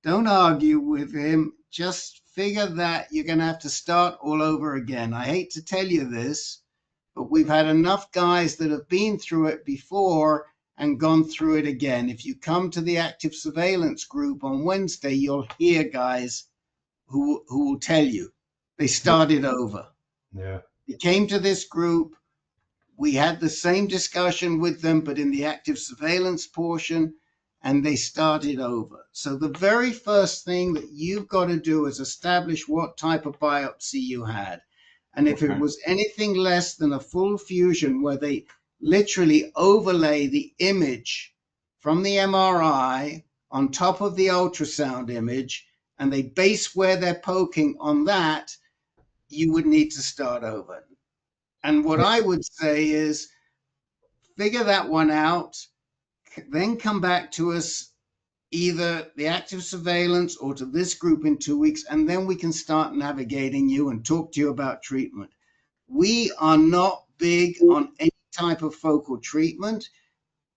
don't argue with him. Just figure that you're going to have to start all over again. I hate to tell you this, but we've had enough guys that have been through it before and gone through it again. If you come to the active surveillance group on Wednesday, you'll hear guys who will tell you they started over. Yeah. They came to this group. We had the same discussion with them, but in the active surveillance portion, and they started over. So the very first thing that you've got to do is establish what type of biopsy you had. And if it was anything less than a full fusion where they literally overlay the image from the MRI on top of the ultrasound image, and they base where they're poking on that, you would need to start over. And what I would say is figure that one out, then come back to us, either the active surveillance or to this group in 2 weeks, and then we can start navigating you and talk to you about treatment. We are not big on any type of focal treatment.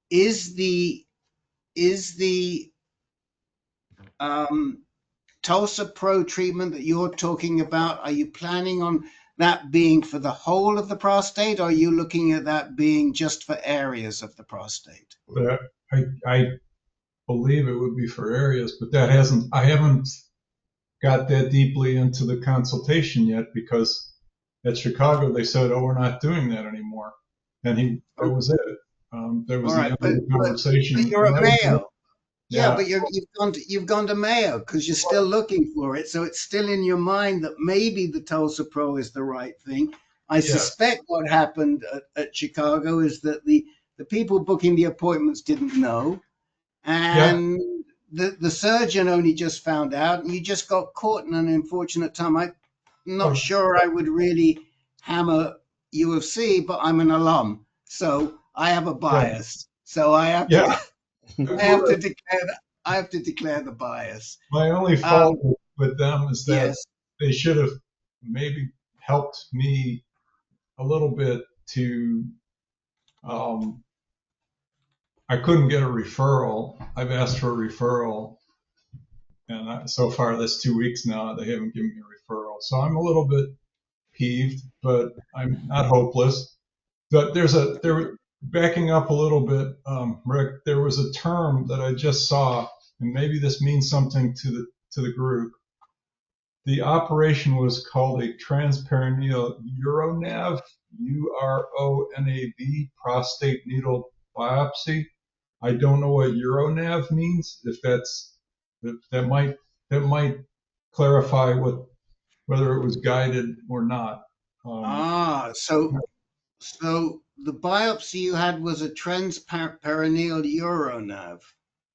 Is the TULSA-PRO treatment that you're talking about, are you planning on that being for the whole of the prostate, or are you looking at that being just for areas of the prostate? But I believe it would be for areas, but I haven't got that deeply into the consultation yet, because at Chicago they said, "Oh, we're not doing that anymore," and that was it. That was All the right, end of the conversation. but you're at Mayo. Yeah, Yeah, but you've gone to Mayo because you're still looking for it. So it's still in your mind that maybe the TULSA-PRO is the right thing. I yes, suspect what happened at Chicago is that the people booking the appointments didn't know, yeah, and the surgeon only just found out, and you just got caught in an unfortunate time. I'm not oh, sure I would really hammer U of C, but I'm an alum, so I have a yeah, bias. So I have to. yeah. I have to declare that. I have to declare the bias. My only fault with them is that Yes. they should have maybe helped me a little bit to. I couldn't get a referral. I've asked for a referral, and so far this 2 weeks now they haven't given me a referral. So I'm a little bit peeved, but I'm not hopeless. But backing up a little bit, Rick. There was a term that I just saw, and maybe this means something to the group. The operation was called a transperineal uronav, URONAV, prostate needle biopsy. I don't know what uronav means. If that might clarify whether it was guided or not. So the biopsy you had was a transperineal uronav.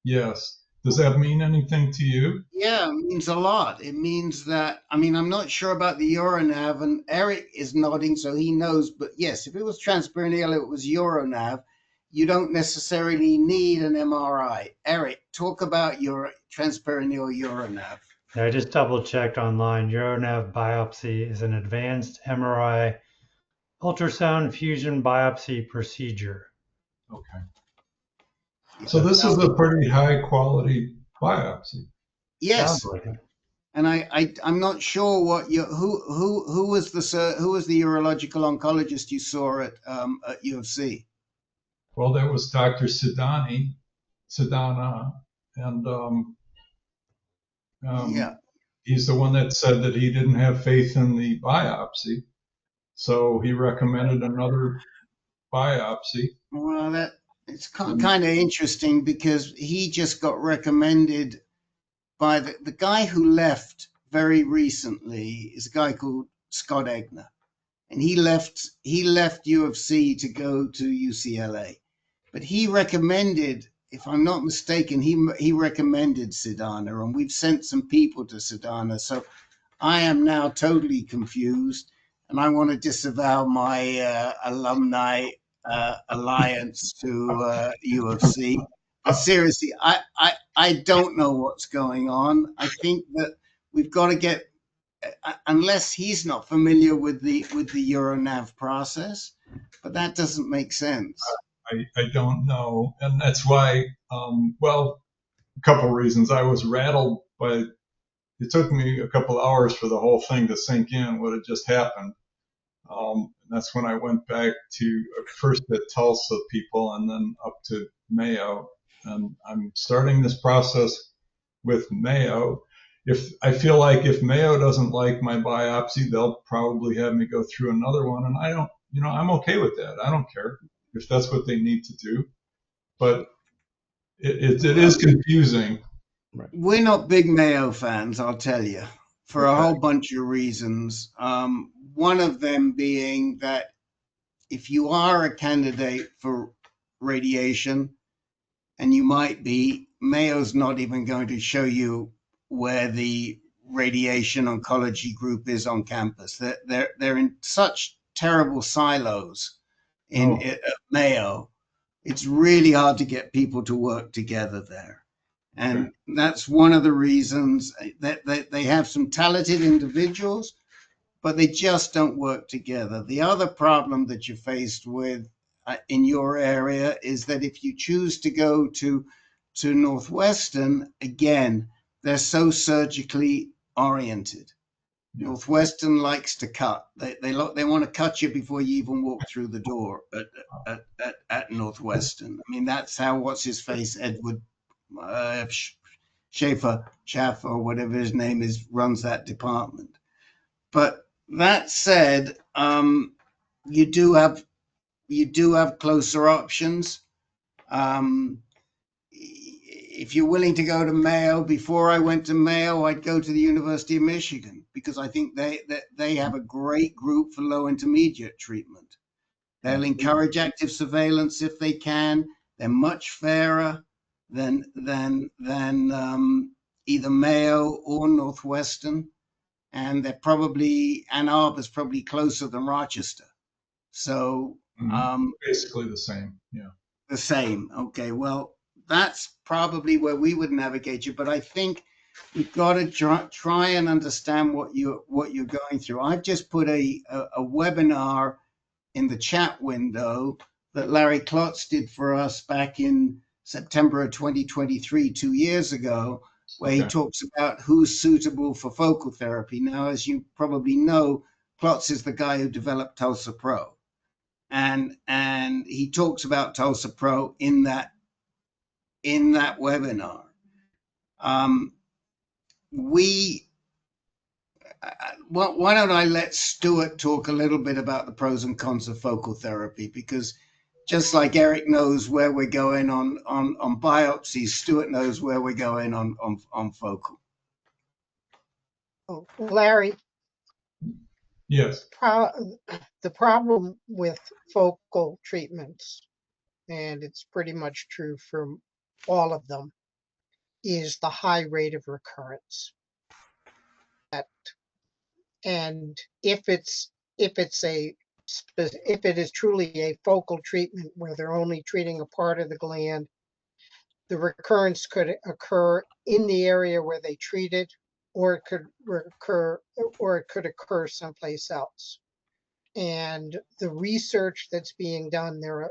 Yes. Does that mean anything to you? Yeah, it means a lot. It means that, I mean, I'm not sure about the uronav, and Eric is nodding, so he knows. But yes, if it was transperineal, it was uronav. You don't necessarily need an MRI. Eric, talk about your transperineal uronav. I just double checked online. Uronav biopsy is an advanced MRI ultrasound fusion biopsy procedure. Okay. So this is a pretty high quality biopsy. Yes. Sounds like it. And I'm not sure what who was the urological oncologist you saw at U of C? Well, that was Dr. Sidana, and Yeah. he's the one that said that he didn't have faith in the biopsy, so he recommended another biopsy. Well, it's kind of interesting because he just got recommended by the guy who left very recently is a guy called Scott Egner, and he left U of C to go to UCLA, but he recommended, if I'm not mistaken, he recommended Sidana, and we've sent some people to Sidana. So I am now totally confused, and I want to disavow my alumni alliance to U of C. But seriously, I don't know what's going on. I think that we've got to get, unless he's not familiar with the uronav process, but that doesn't make sense. I don't know, and that's why. Well, a couple reasons. I was rattled by. It took me a couple hours for the whole thing to sink in what had just happened. That's when I went back to first at Tulsa people and then up to Mayo. And I'm starting this process with Mayo. I feel like if Mayo doesn't like my biopsy, they'll probably have me go through another one. And I don't, I'm okay with that. I don't care if that's what they need to do. But it is confusing. We're not big Mayo fans, I'll tell you, for a whole bunch of reasons. One of them being that if you are a candidate for radiation, and you might be, Mayo's not even going to show you where the radiation oncology group is on campus. They're in such terrible silos at Mayo. It's really hard to get people to work together there. And that's one of the reasons that they have some talented individuals, but they just don't work together. The other problem that you're faced with in your area is that if you choose to go to Northwestern, again, they're so surgically oriented. Yeah. Northwestern likes to cut. They want to cut you before you even walk through the door at Northwestern. I mean, that's how what's his face Edward Schaefer, or whatever his name is, runs that department. But that said, you do have closer options. If you're willing to go to Mayo, before I went to Mayo, I'd go to the University of Michigan because I think they have a great group for low intermediate treatment. They'll encourage active surveillance if they can. They're much fairer than either Mayo or Northwestern, and they're probably Ann Arbor's probably closer than Rochester. So basically the same. Yeah. The same. Okay. Well, that's probably where we would navigate you, but I think we've got to try and understand what you're going through. I've just put a webinar in the chat window that Larry Klotz did for us back in September of 2023, 2 years ago, where he talks about who's suitable for focal therapy. Now, as you probably know, Klotz is the guy who developed TULSA-PRO. And he talks about TULSA-PRO in that webinar. Why don't I let Stuart talk a little bit about the pros and cons of focal therapy? Because just like Eric knows where we're going on biopsies, Stuart knows where we're going on focal. Oh, Larry, Yes. the problem with focal treatments, and it's pretty much true for all of them, is the high rate of recurrence. And if it is truly a focal treatment where they're only treating a part of the gland, the recurrence could occur in the area where they treated, or it could occur someplace else. And the research that's being done there,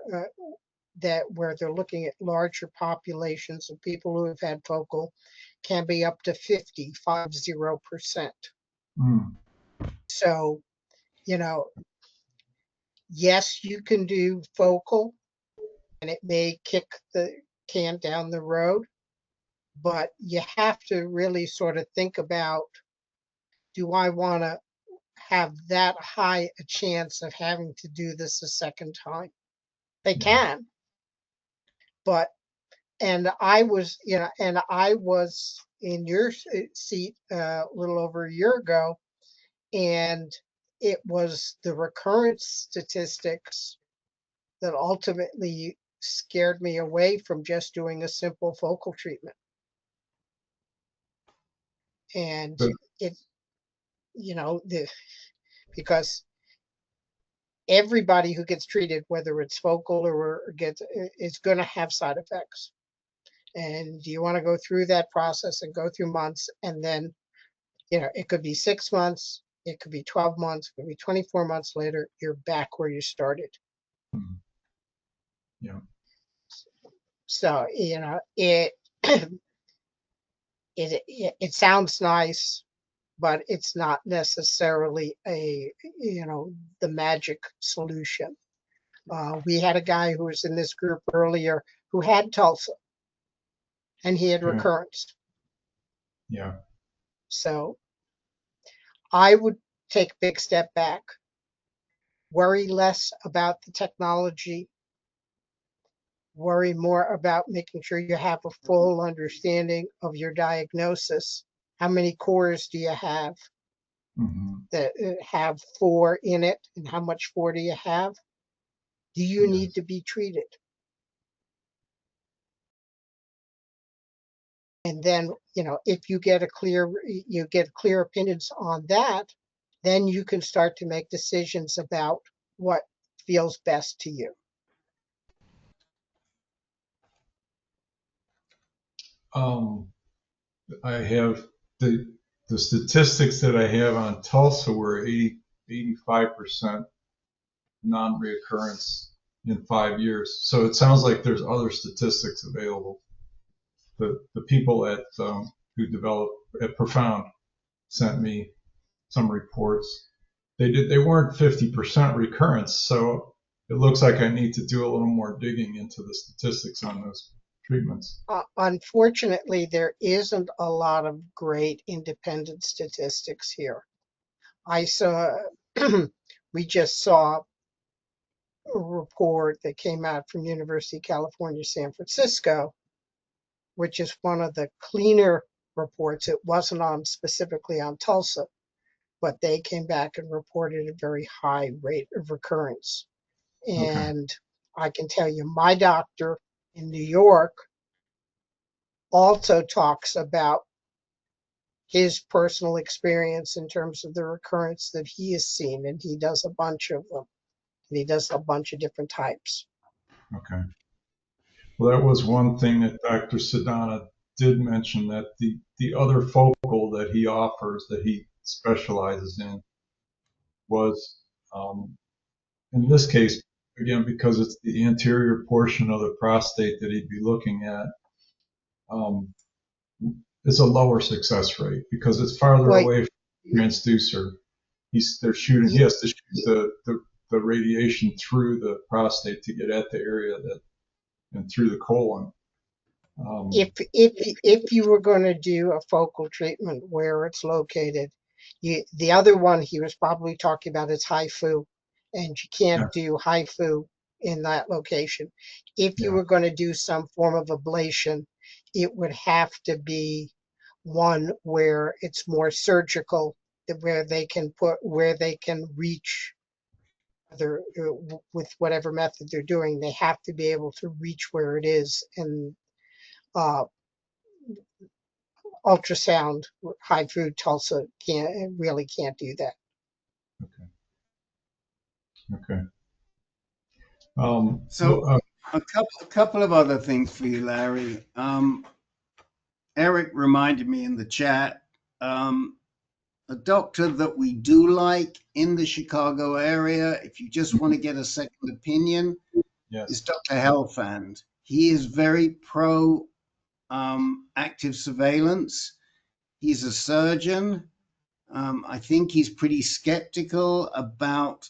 where they're looking at larger populations of people who have had focal, can be up to 50%. So, yes, you can do focal, and it may kick the can down the road, but you have to really sort of think about, do I want to have that high a chance of having to do this a second time? They can, but, and I was in your seat a little over a year ago, and it was the recurrence statistics that ultimately scared me away from just doing a simple focal treatment. And because everybody who gets treated, whether it's focal or is going to have side effects. And do you want to go through that process and go through months, and then, it could be 6 months, it could be 12 months, it could be 24 months later, you're back where you started. Yeah. So, it sounds nice, but it's not necessarily the magic solution. We had a guy who was in this group earlier who had TULSA, and he had recurrence. Yeah. So I would take a big step back, worry less about the technology, worry more about making sure you have a full understanding of your diagnosis. How many cores do you have that have 4 in it, and how much 4 do you have? Do you need to be treated? And then, if you get clear opinions on that, then you can start to make decisions about what feels best to you. I have the statistics that I have on Tulsa were 85% non-reoccurrence in 5 years. So it sounds like there's other statistics available. The people at who developed at Profound sent me some reports. They weren't 50% recurrence, so it looks like I need to do a little more digging into the statistics on those treatments. Unfortunately, there isn't a lot of great independent statistics here. We just saw a report that came out from University of California, San Francisco, which is one of the cleaner reports. It wasn't on specifically on Tulsa, but they came back and reported a very high rate of recurrence. And I can tell you, my doctor in New York also talks about his personal experience in terms of the recurrence that he has seen, and he does a bunch of them. And he does a bunch of different types. Okay. Well, that was one thing that Dr. Sedana did mention, that the other focal that he offers, that he specializes in, was, in this case, again, because it's the anterior portion of the prostate that he'd be looking at, it's a lower success rate because it's farther away from the transducer. He has to shoot the radiation through the prostate to get at the area and through the colon. If you were going to do a focal treatment where it's located, the other one he was probably talking about is HIFU, and you can't do HIFU in that location. If you were going to do some form of ablation, it would have to be one where it's more surgical, where they can reach with whatever method they're doing. They have to be able to reach where it is, and ultrasound, HIFU, Tulsa really can't do that. Okay. A couple of other things for you, Larry. Eric reminded me in the chat, a doctor that we do like in the Chicago area, if you just want to get a second opinion, is Dr. Helfand. He is very pro active surveillance. He's a surgeon. I think he's pretty skeptical about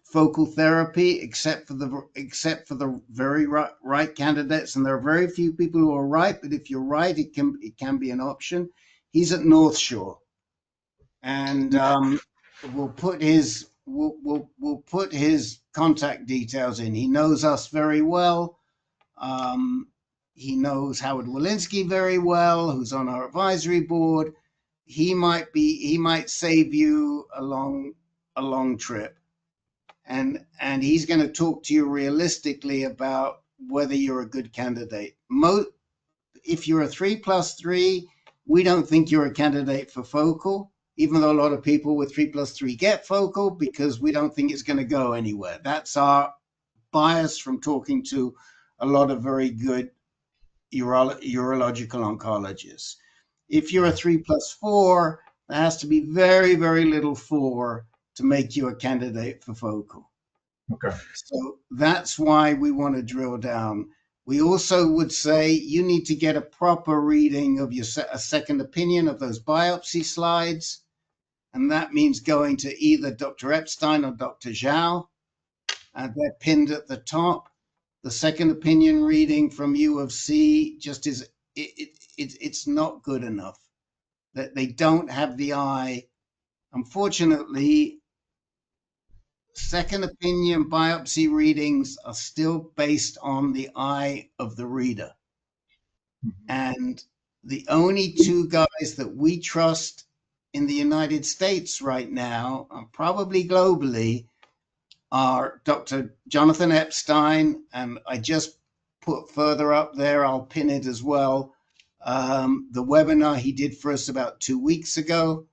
focal therapy, except for the very right candidates, and there are very few people who are right. But if you're right, it can be an option. He's at North Shore, and we'll put his contact details in. He knows us very well. He knows Howard Walensky very well, who's on our advisory board. He might save you a long trip. And he's going to talk to you realistically about whether you're a good candidate. If you're a 3+3, we don't think you're a candidate for focal, even though a lot of people with 3+3 get focal, because we don't think it's going to go anywhere. That's our bias from talking to a lot of very good urological oncologists. If you're a 3+4, there has to be very, very little 4 to make you a candidate for focal. Okay. So that's why we want to drill down. We also would say you need to get a proper reading of a second opinion of those biopsy slides. And that means going to either Dr. Epstein or Dr. Zhao, and they're pinned at the top. The second opinion reading from U of C just it's not good enough. That they don't have the eye. Unfortunately, second opinion biopsy readings are still based on the eye of the reader. And the only two guys that we trust in the United States right now, and probably globally, are Dr. Jonathan Epstein, and I just put further up there, I'll pin it as well, the webinar he did for us about 2 weeks ago,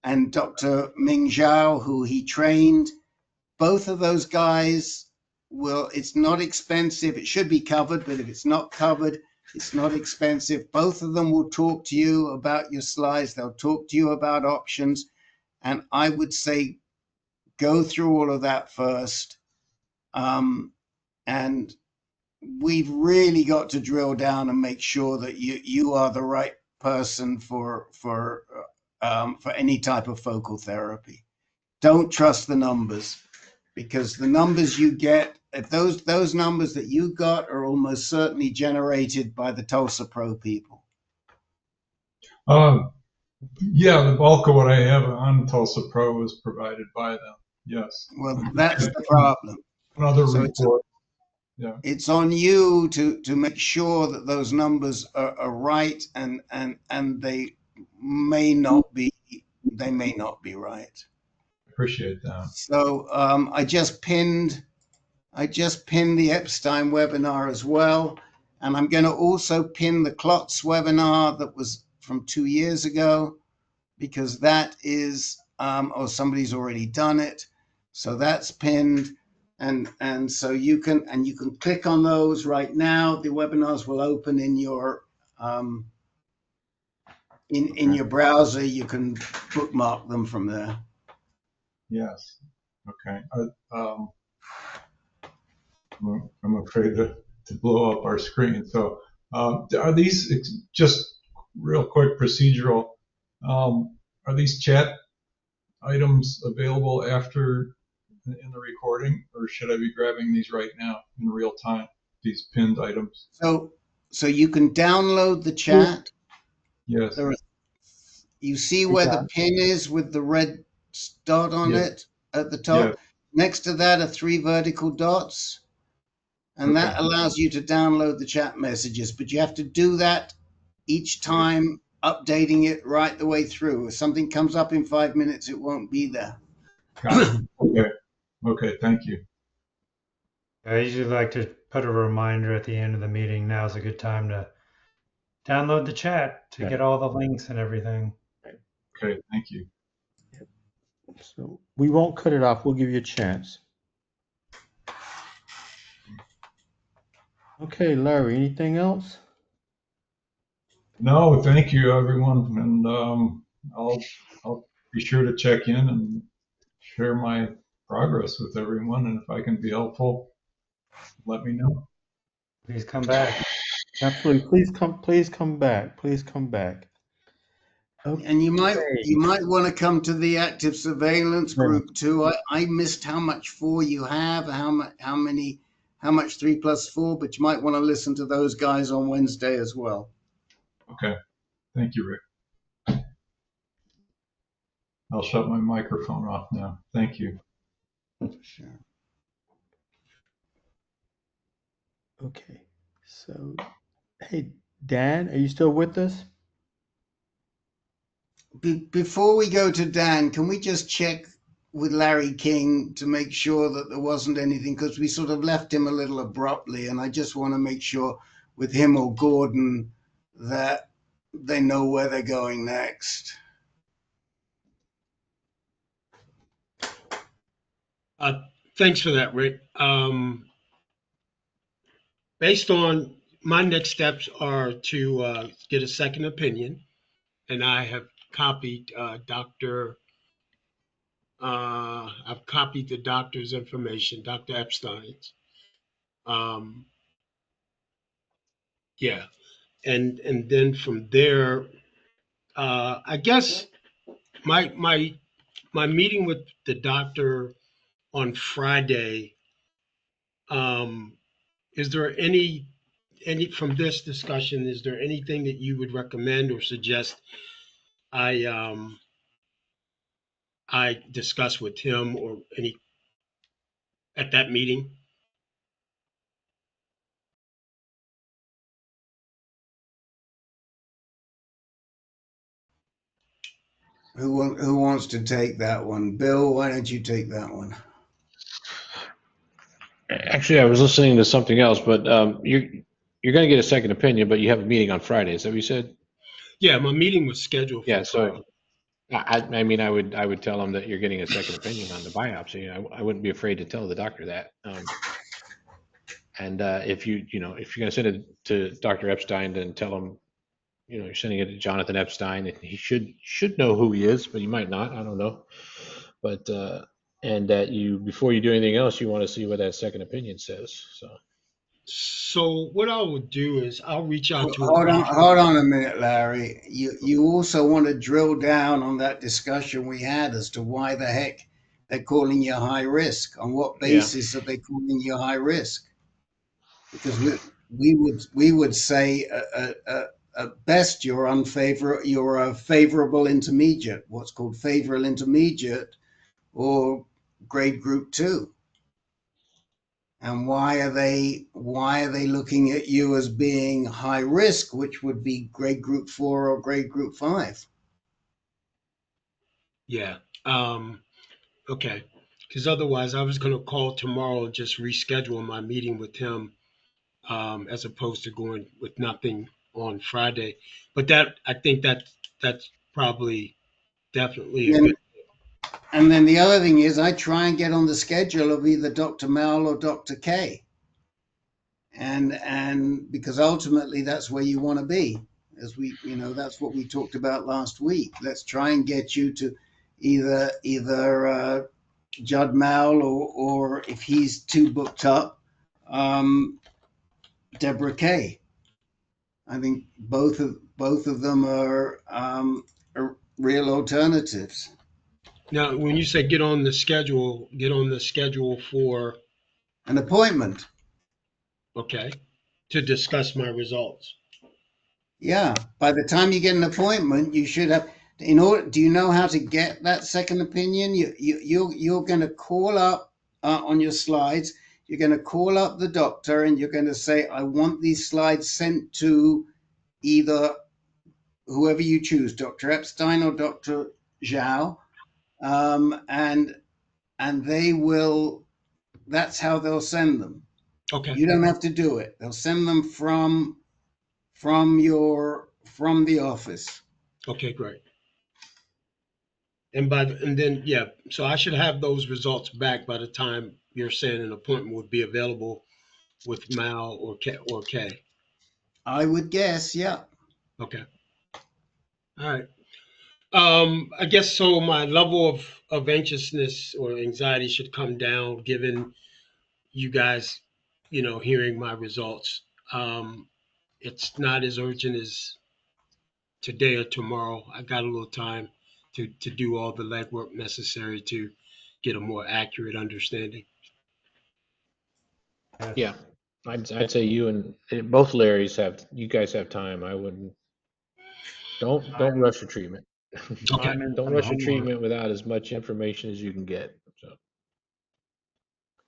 and Dr. Ming Zhao, who he trained. Both of those guys it's not expensive. It should be covered, but if it's not covered, it's not expensive. Both of them will talk to you about your slides. They'll talk to you about options. And I would say go through all of that first. And we've really got to drill down and make sure that you are the right person for any type of focal therapy. Don't trust the numbers, because the numbers you get, if those numbers that you got are almost certainly generated by the TULSA-PRO people. Yeah, the bulk of what I have on TULSA-PRO is provided by them. Yes. Well, that's the problem. Another So report. Yeah. it's on you to make sure that those numbers are right, and they may not be right. Appreciate that. So I just pinned the Epstein webinar as well, and I'm going to also pin the CLOTS webinar that was from 2 years ago, because that is somebody's already done it, so that's pinned. And so you can click on those right now. The webinars will open in your in your browser. You can bookmark them from there. Yes. Okay. I'm afraid to blow up our screen. So are these, just real quick procedural, are these chat items available after in the recording, or should I be grabbing these right now in real time, these pinned items? So you can download the chat. Yes. You see where the pin is with the red dot on it at the top? Yes. Next to that are 3 vertical dots. And that allows you to download the chat messages, but you have to do that each time, updating it right the way through. If something comes up in 5 minutes, it won't be there. Okay, thank you. I usually like to put a reminder at the end of the meeting. Now's a good time to download the chat to get all the links and everything. Okay, thank you. So we won't cut it off. We'll give you a chance. Okay, Larry, anything else? No, thank you, everyone. And I'll be sure to check in and share my progress with everyone. And if I can be helpful, let me know. Please come back. Absolutely. Please come back. Please come back. Okay. And you might want to come to the active surveillance group too. I missed how much 4 you have, how much 3+4, but you might want to listen to those guys on Wednesday as well. Okay. Thank you, Rick. I'll shut my microphone off now. Thank you. Sure. Okay. So, hey, Dan, are you still with us? Before we go to Dan, can we just check with Larry King to make sure that there wasn't anything, because we sort of left him a little abruptly, and I just want to make sure with him or Gordon that they know where they're going next. Thanks for that, Rick. Based on my next steps are to get a second opinion, and I have copied I've copied the doctor's information, Dr. Epstein's. Yeah, and then from there, I guess my meeting with the doctor on Friday. Is there any from this discussion? Is there anything that you would recommend or suggest I discuss with him or any at that meeting? Who wants to take that one? Bill, why don't you take that one? Actually, I was listening to something else, but you're going to get a second opinion, but you have a meeting on Friday. Is that what you said? Yeah, my meeting was scheduled for Friday. I mean, I would tell them that you're getting a second opinion on the biopsy. I wouldn't be afraid to tell the doctor that. And if you're going to send it to Dr. Epstein, then tell him, you're sending it to Jonathan Epstein, and he should know who he is, but he might not. I don't know. But and that you, before you do anything else, you want to see what that second opinion says. So what I would do is I'll reach out to a Hold on a minute, Larry. You also want to drill down on that discussion we had as to why the heck they're calling you high risk. On what Yeah. basis are they calling you high risk? Because we would say at best you're a favorable intermediate, what's called favorable intermediate, or grade group 2. And why are they looking at you as being high risk, which would be grade group 4 or grade group 5? Yeah. Okay. Because otherwise, I was going to call tomorrow and just reschedule my meeting with him, as opposed to going with nothing on Friday. But I think that's probably definitely a good. And then the other thing is, I try and get on the schedule of either Dr. Mal or Dr. K, and because ultimately that's where you want to be, as that's what we talked about last week. Let's try and get you to either Judd Mal or if he's too booked up, Deborah K. I think both of them are real alternatives. Now, when you say get on the schedule for, An appointment. okay, to discuss my results. Yeah. By the time you get an appointment, you should have. Do you know how to get that second opinion? You're going to call up on your slides. You're going to call up the doctor and you're going to say, I want these slides sent to either whoever you choose, Dr. Epstein or Dr. Zhao, and they will. That's how they'll send them. Okay. You don't have to do it. They'll send them from the office. Okay, great. And then yeah, so I should have those results back by the time you're saying an appointment would be available with Mal or K. I would guess, yeah. Okay. All right. I guess so. My level of anxiousness or anxiety should come down, given you guys, hearing my results. It's not as urgent as today or tomorrow. I got a little time to do all the legwork necessary to get a more accurate understanding. Yeah, I'd say you and both Larrys you guys have time. I wouldn't. Don't rush your treatment. Okay. I'm in Don't some rush your homework. treatment without as much information as you can get. So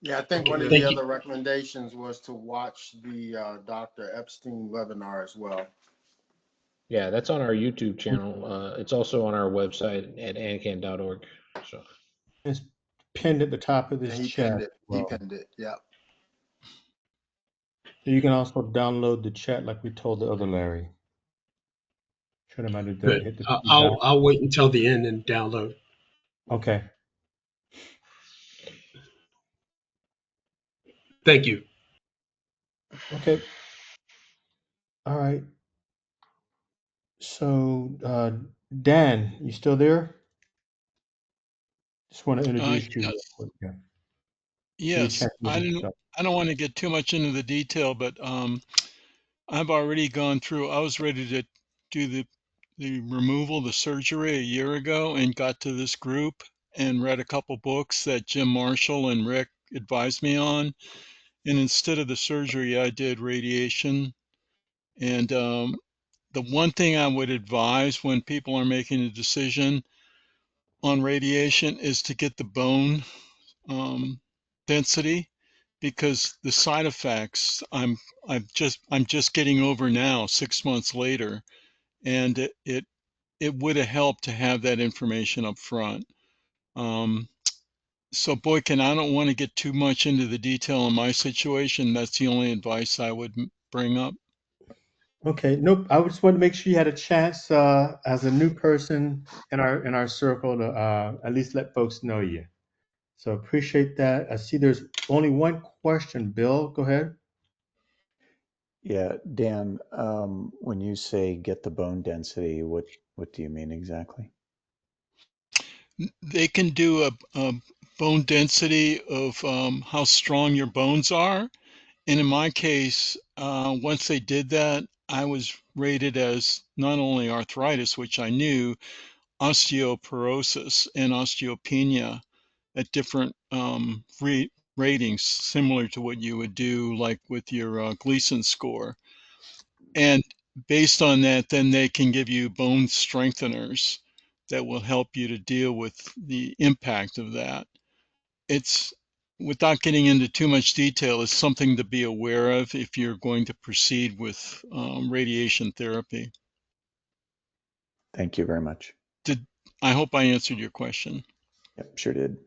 Yeah, I think Okay, one of thank the you. other recommendations was to watch the Dr. Epstein webinar as well. yeah, that's on our YouTube channel. It's also on our website at ancan.org. So It's pinned at the top of And this he chat pinned as it. He well. pinned it. Yeah. You can also download the chat like we told the other Larry. Show them how to do it. Good. Hit the I'll wait until the end and download. Okay. Thank you. Okay. All right. So, Dan, you still there? Just want to introduce you real Yes, quick. Yeah. Give you a yes. chance to introduce yourself. I don't want to get too much into the detail, but I've already gone through. I was ready to do the removal, the surgery a year ago, and got to this group and read a couple books that Jim Marshall and Rick advised me on. And instead of the surgery, I did radiation. And the one thing I would advise when people are making a decision on radiation is to get the bone density, because the side effects I'm just getting over now, 6 months later, and it would have helped to have that information up front. So Boykin, I don't want to get too much into the detail on my situation. That's the only advice I would bring up. Okay. Nope. I just wanted to make sure you had a chance as a new person in our circle to at least let folks know you. So appreciate that. I see there's only one question. Bill, go ahead. Yeah, Dan, when you say get the bone density, what do you mean exactly? They can do a bone density of how strong your bones are. And in my case, once they did that, I was rated as not only arthritis, which I knew, osteoporosis and osteopenia at different ratings, similar to what you would do like with your Gleason score. And based on that, then they can give you bone strengtheners that will help you to deal with the impact of that. It's, without getting into too much detail, it's something to be aware of if you're going to proceed with radiation therapy. Thank you very much. I hope I answered your question. Yep, sure did.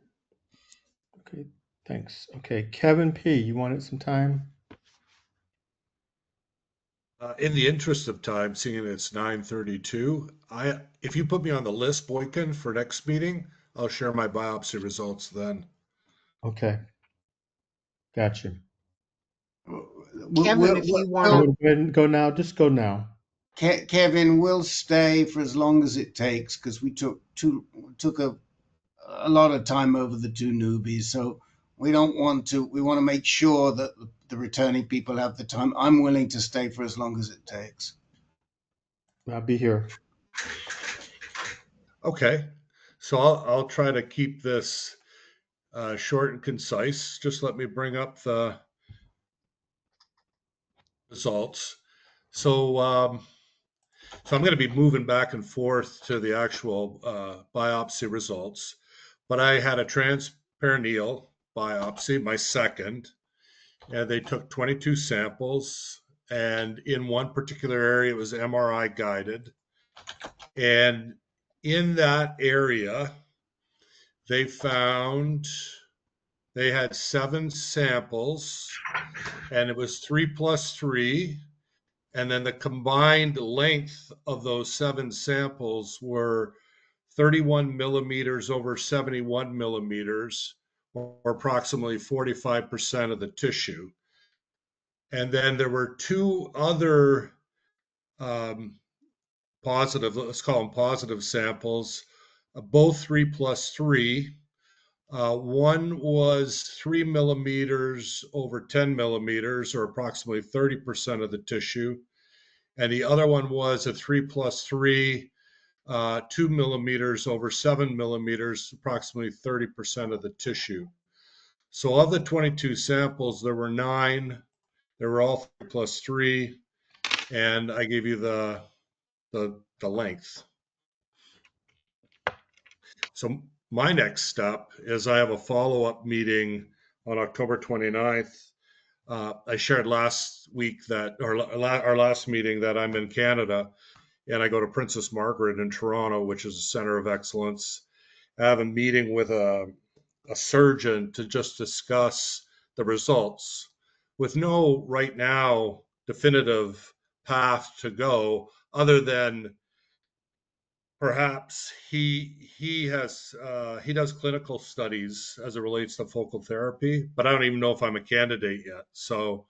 Okay, thanks. Okay, Kevin P., you wanted some time? In the interest of time, seeing it's 9:32, if you put me on the list, Boykin, for next meeting, I'll share my biopsy results then. Okay, gotcha. Kevin, if you want Go to, ahead and go now. Just go now. Kevin will stay for as long as it takes because we took a lot of time over the two newbies, so we don't want to. We want to make sure that the returning people have the time. I'm willing to stay for as long as it takes. I'll be here. Okay, so I'll try to keep this short and concise. Just let me bring up the results. So I'm going to be moving back and forth to the actual biopsy results, but I had a transperineal biopsy, my second, and they took 22 samples, and in one particular area it was MRI guided, and in that area they found they had 7 samples, and it was 3 plus 3, and then the combined length of those 7 samples were 31 millimeters over 71 millimeters, or approximately 45% of the tissue. And then there were 2 other positive, let's call them positive samples, both 3 plus 3. One was 3 millimeters over 10 millimeters, or approximately 30% of the tissue. And the other one was a 3 plus 3, 2 millimeters over 7 millimeters, approximately 30% of the tissue. So of the 22 samples, there were 9. They were all 3 plus 3. And I gave you the length. So my next step is I have a follow-up meeting on October 29th. I shared last week that, or our last meeting, that I'm in Canada, and I go to Princess Margaret in Toronto, which is a center of excellence. I have a meeting with a surgeon to just discuss the results with no right now definitive path to go, other than perhaps he does clinical studies as it relates to focal therapy, but I don't even know if I'm a candidate yet. So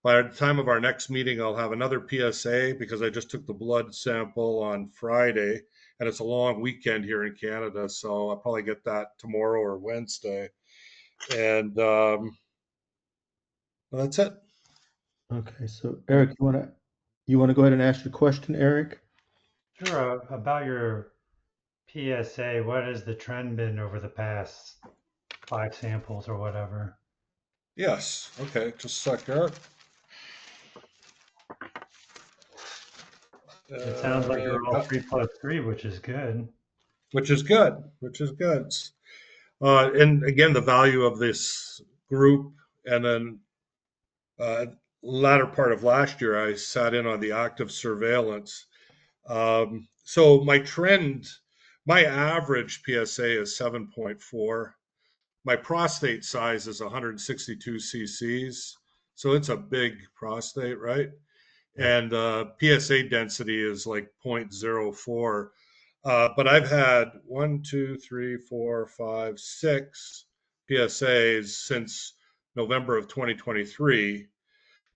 by the time of our next meeting, I'll have another PSA because I just took the blood sample on Friday, and it's a long weekend here in Canada, so I'll probably get that tomorrow or Wednesday. And well, that's it. Okay, so Eric, you want to go ahead and ask your question, Eric? Sure. About your PSA, what has the trend been over the past 5 samples or whatever? Yes. Okay. Just a sec, Eric. It sounds like you're all 3 plus 3, which is good. Which is good. Which is good. And again, the value of this group, and then latter part of last year, I sat in on the active surveillance. So my average PSA is 7.4. My prostate size is 162 cc's. So it's a big prostate, right? And PSA density is like 0.04. But I've had 6 PSAs since November of 2023.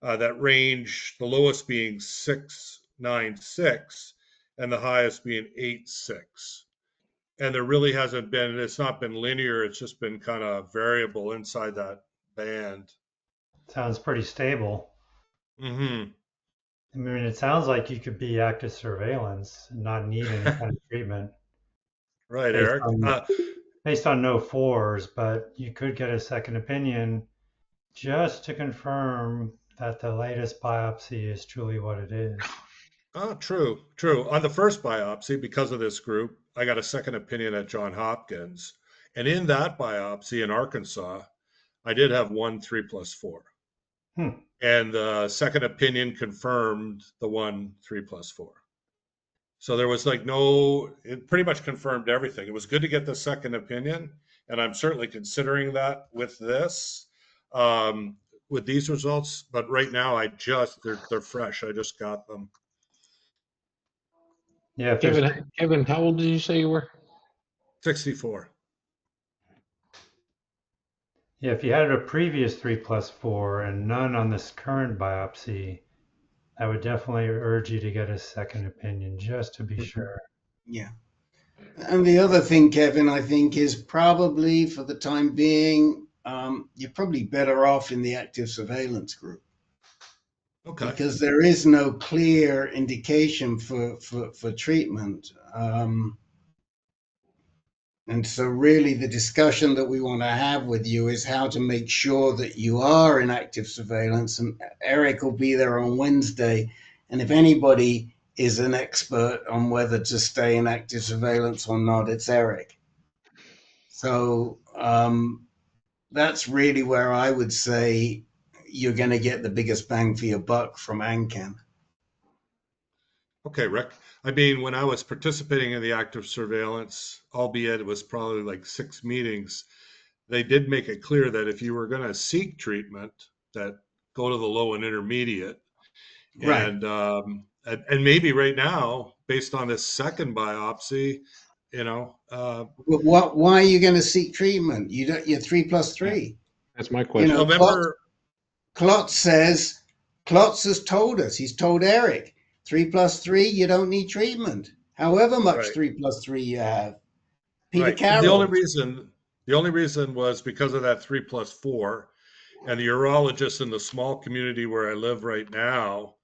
that range, the lowest being 696 and the highest being 86. And there really hasn't been, it's not been linear, it's just been kind of variable inside that band. Sounds pretty stable. Mm-hmm. I mean, it sounds like you could be active surveillance and not need any kind of treatment Right, based Eric. on no fours, but you could get a second opinion just to confirm that the latest biopsy is truly what it is. True, true. On the first biopsy, because of this group, I got a second opinion at Johns Hopkins. And in that biopsy in Arkansas, I did have 1 3+4. And the second opinion confirmed the 1 3+4. So there was like it pretty much confirmed everything. It was good to get the second opinion. And I'm certainly considering that with this, with these results. But right now, they're fresh. I just got them. Yeah, Kevin, how old did you say you were? 64. Yeah, if you had a previous 3+4 and none on this current biopsy, I would definitely urge you to get a second opinion just to be sure. Yeah. And the other thing, Kevin, I think is probably for the time being, you're probably better off in the active surveillance group. Okay. Because there is no clear indication for treatment. And so really the discussion that we want to have with you is how to make sure that you are in active surveillance. And Eric will be there on Wednesday. And if anybody is an expert on whether to stay in active surveillance or not, it's Eric. So that's really where I would say you're going to get the biggest bang for your buck from AnCan. Okay, Rick. I mean, when I was participating in the active surveillance, albeit it was probably like 6 meetings, they did make it clear that if you were going to seek treatment, that go to the low and intermediate. Right. And maybe right now, based on this second biopsy, why are you going to seek treatment? You're 3+3. That's my question. Klotz has told us, he's told Eric, 3+3, you don't need treatment. However much 3+3 you have. Peter Carroll. The only reason was because of that 3+4, and the urologists in the small community where I live right now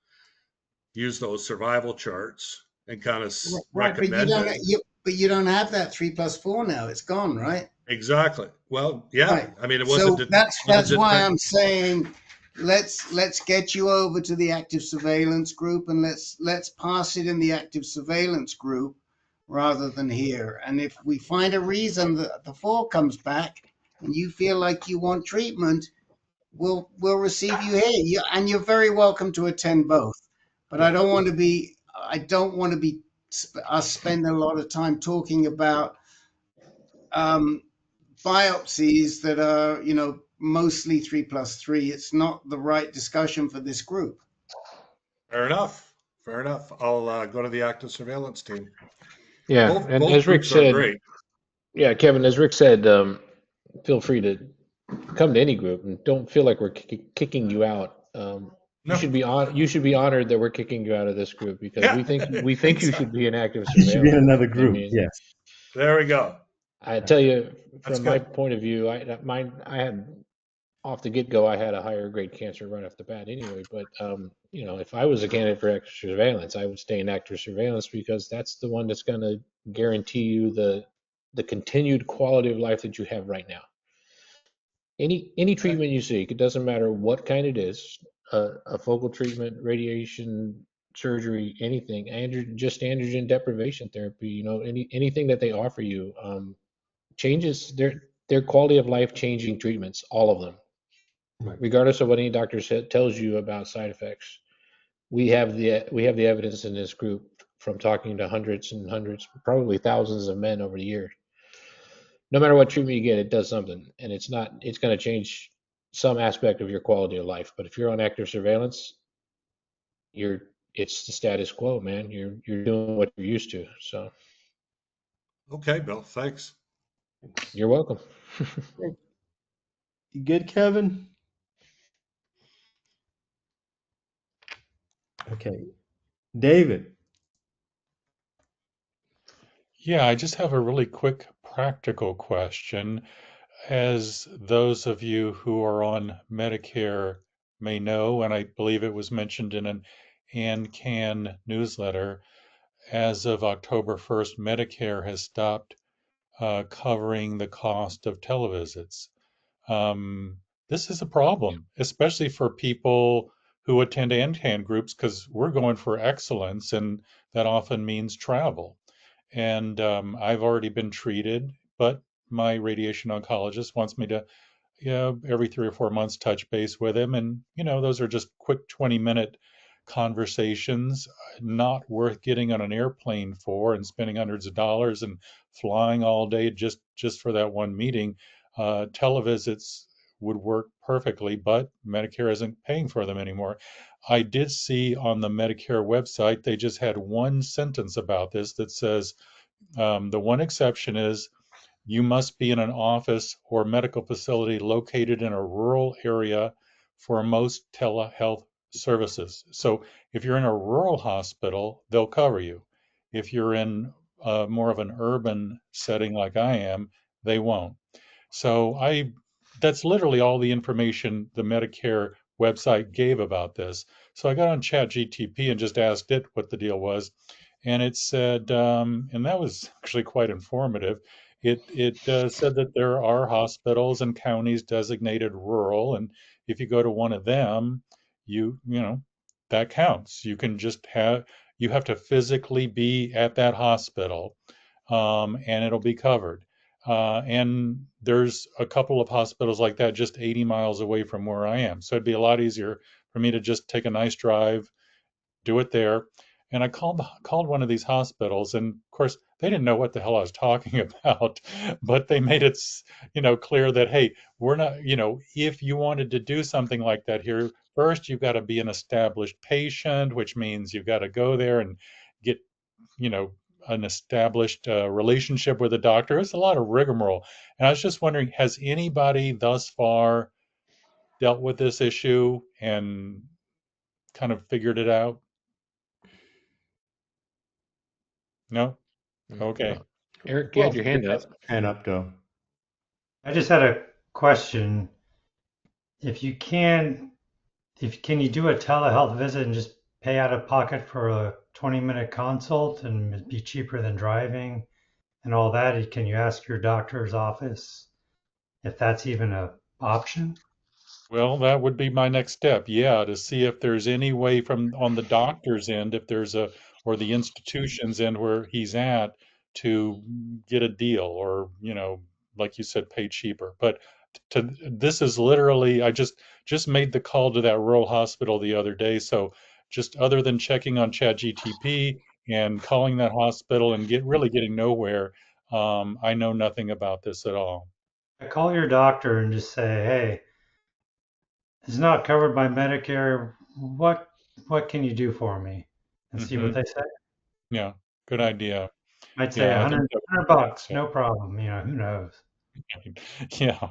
use those survival charts and kind of recommend it. But you don't have that 3+4 now. It's gone, right? Exactly. Well, yeah. Right. I mean, it wasn't. So that's why I'm saying let's get you over to the active surveillance group and let's pass it in the active surveillance group rather than here. And if we find a reason that the 4 comes back and you feel like you want treatment, we'll receive you here. And you're very welcome to attend both. But I don't want to be us spending a lot of time talking about biopsies that are, mostly 3+3. It's not the right discussion for this group. Fair enough. I'll go to the active surveillance team. Yeah, and as Rick said, great. Yeah, Kevin, as Rick said, feel free to come to any group and don't feel like we're kicking you out. You should be honored that we're kicking you out of this group because we think you should be in active surveillance. You should be in another group. Yes. There we go. I tell you, from my point of view, I had off the get-go, I had a higher grade cancer right off the bat anyway. But if I was a candidate for active surveillance, I would stay in active surveillance because that's the one that's going to guarantee you the continued quality of life that you have right now. Any treatment you seek, it doesn't matter what kind it is, a focal treatment, radiation, surgery, anything, just androgen deprivation therapy, anything that they offer you, changes their quality of life changing treatments, all of them. Right. Regardless of what any doctor tells you about side effects. We have the evidence in this group from talking to hundreds and hundreds, probably thousands of men over the years. No matter what treatment you get, it does something, and it's going to change some aspect of your quality of life. But if you're on active surveillance, it's the status quo, man. You're doing what you're used to. So. Okay, Bill. Thanks. You're welcome. You good, Kevin? Okay. David. Yeah, I just have a really quick practical question. As those of you who are on Medicare may know, and I believe it was mentioned in an AnCan newsletter, as of October 1st, Medicare has stopped covering the cost of televisits. This is a problem, especially for people who attend AnCan groups, because we're going for excellence, and that often means travel. And I've already been treated, but my radiation oncologist wants me to, every 3 or 4 months touch base with him. And, those are just quick 20-minute conversations, not worth getting on an airplane for and spending hundreds of dollars and flying all day just for that one meeting. Televisits would work perfectly, but Medicare isn't paying for them anymore. I did see on the Medicare website, they just had one sentence about this that says, the one exception is you must be in an office or medical facility located in a rural area for most telehealth services. So if you're in a rural hospital, they'll cover you. If you're in more of an urban setting like I am, they won't. So that's literally all the information the Medicare website gave about this. So I got on ChatGTP and just asked it what the deal was, and it said, and that was actually quite informative. It said that there are hospitals and counties designated rural, and if you go to one of them, that counts. You have to physically be at that hospital, and it'll be covered. And there's a couple of hospitals like that just 80 miles away from where I am. So it'd be a lot easier for me to just take a nice drive, do it there. And I called one of these hospitals, and of course they didn't know what the hell I was talking about, but they made it, clear that, hey, we're not, if you wanted to do something like that here, first you've got to be an established patient, which means you've got to go there and get, you know, an established relationship with a doctor. It's a lot of rigmarole. And I was just wondering, has anybody thus far dealt with this issue and kind of figured it out? No? Okay. Eric, you had your hand up. Hand up, though. I just had a question. If you can you do a telehealth visit and just pay out of pocket for a 20-minute consult and it'd be cheaper than driving and all that? Can you ask your doctor's office if that's even an option? Well, that would be my next step. Yeah, to see if there's any way from on the doctor's end, if there's or the institution's end where he's at, to get a deal, or, like you said, pay cheaper. But this is literally, I just made the call to that rural hospital the other day. So just other than checking on ChatGTP and calling that hospital and really getting nowhere, I know nothing about this at all. I call your doctor and just say, hey, it's not covered by Medicare. What can you do for me? And see what they say. Yeah, good idea. I'd say Yeah, I think $100 bucks, no problem. Who knows? Yeah,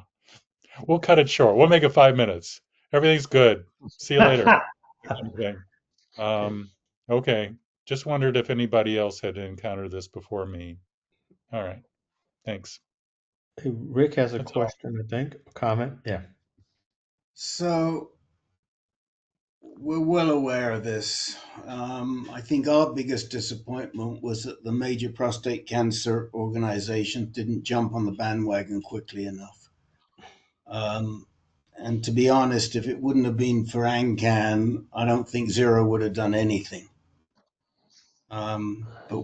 we'll cut it short. We'll make it 5 minutes. Everything's good. See you later. Okay. Okay. Just wondered if anybody else had encountered this before me. All right. Thanks. Hey, Rick has a That's all. question, I think, a comment. Yeah. So we're well aware of this. I think our biggest disappointment was that the major prostate cancer organizations didn't jump on the bandwagon quickly enough. And to be honest, if it wouldn't have been for AnCan, I don't think Zero would have done anything. But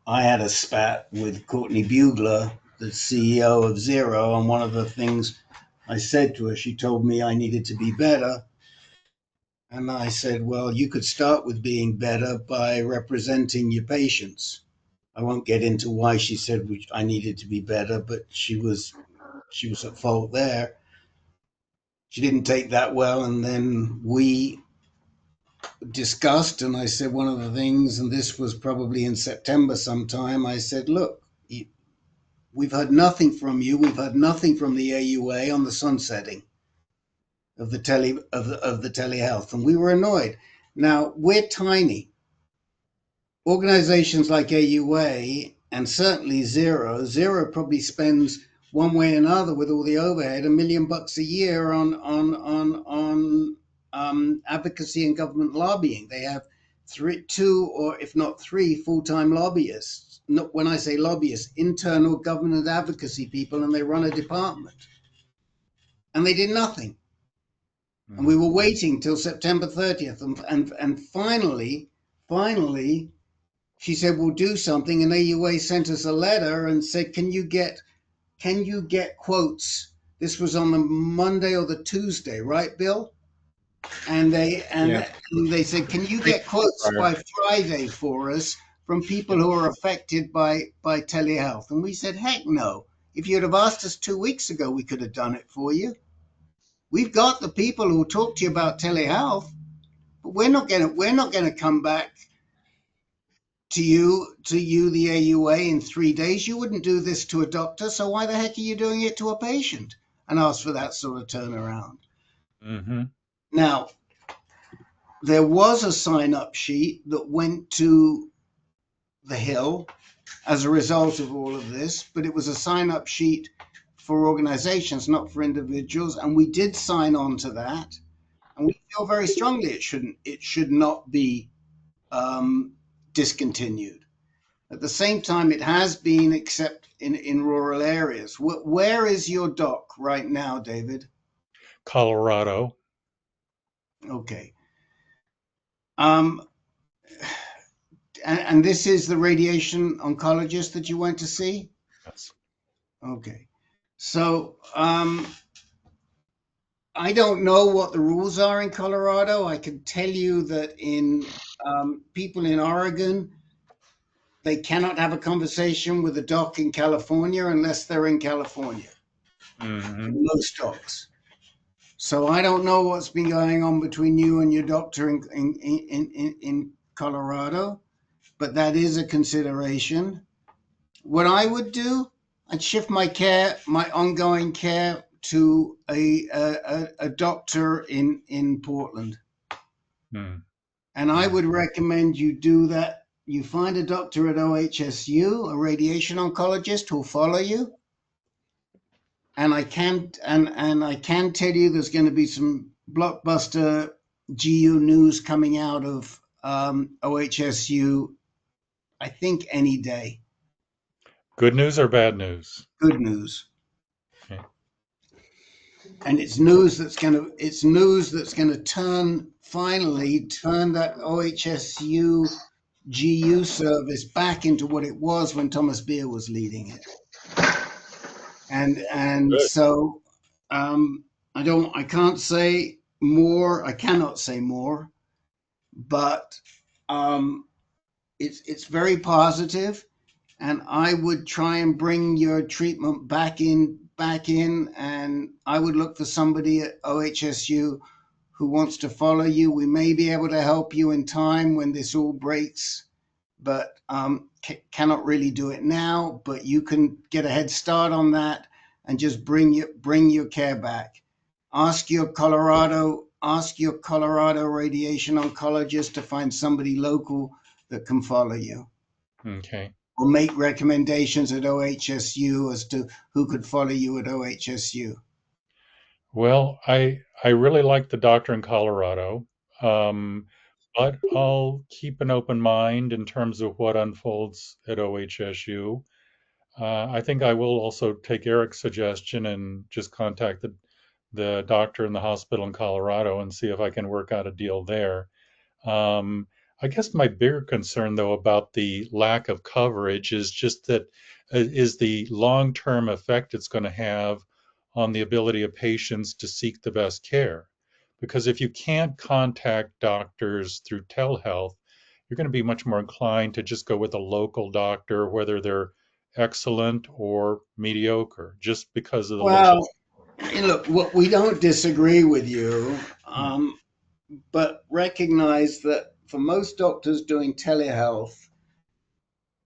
I had a spat with Courtney Bugler, the CEO of Zero, and one of the things I said to her, she told me I needed to be better. And I said, well, you could start with being better by representing your patients. I won't get into why she said I needed to be better, but she was at fault there. She didn't take that well, and then we discussed, and I said one of the things, and this was probably in September sometime, I said, look, we've heard nothing from you. We've heard nothing from the AUA on the sunsetting of the telehealth, and we were annoyed. Now, we're tiny. Organizations like AUA and certainly Zero probably spends one way or another with all the overhead $1 million a year on advocacy and government lobbying. They have two or if not three full-time lobbyists. Not, when I say lobbyists, internal government advocacy people, and they run a department. And they did nothing. And we were waiting till September 30th, and finally, she said, we'll do something. And AUA sent us a letter and said, can you get quotes? This was on the Monday or the Tuesday, right, Bill? And they said, can you get quotes by Friday for us from people who are affected by telehealth? And we said, heck no. If you'd have asked us 2 weeks ago, we could have done it for you. We've got the people who talk to you about telehealth, but we're not gonna come back to you, the AUA, in 3 days. You wouldn't do this to a doctor, so why the heck are you doing it to a patient? And ask for that sort of turnaround. Mm-hmm. Now, there was a sign-up sheet that went to the Hill as a result of all of this, but it was a sign-up sheet for organizations, not for individuals, and we did sign on to that. And we feel very strongly it should not be discontinued. At the same time, it has been, except in rural areas. Where is your doc right now, David? Colorado. Okay. And this is the radiation oncologist that you went to see? Yes. Okay. So I don't know what the rules are in Colorado. I can tell you that in people in Oregon, they cannot have a conversation with a doc in California unless they're in California. Mm-hmm. Most docs. So I don't know what's been going on between you and your doctor in Colorado, but that is a consideration. What I would do, I'd shift my ongoing care to a doctor in Portland. Mm. And I would recommend you do that. You find a doctor at OHSU, a radiation oncologist who'll follow you. And I can tell you there's going to be some blockbuster GU news coming out of OHSU, I think any day. Good news or bad news? Good news. Okay. And it's news that's going to finally turn that OHSU GU service back into what it was when Thomas Beer was leading it. And Good. so I cannot say more, but it's very positive, and I would try and bring your treatment back in, and I would look for somebody at OHSU who wants to follow you. We may be able to help you in time when this all breaks, but cannot really do it now. But you can get a head start on that and just bring your care back. Ask your Colorado radiation oncologist to find somebody local that can follow you. Okay. Or make recommendations at OHSU as to who could follow you at OHSU. Well, I really like the doctor in Colorado, but I'll keep an open mind in terms of what unfolds at OHSU. I think I will also take Eric's suggestion and just contact the doctor in the hospital in Colorado and see if I can work out a deal there. I guess my bigger concern, though, about the lack of coverage is just that is the long-term effect it's going to have on the ability of patients to seek the best care. Because if you can't contact doctors through telehealth, you're going to be much more inclined to just go with a local doctor, whether they're excellent or mediocre, just because of the Well, look, we don't disagree with you, but recognize that for most doctors doing telehealth,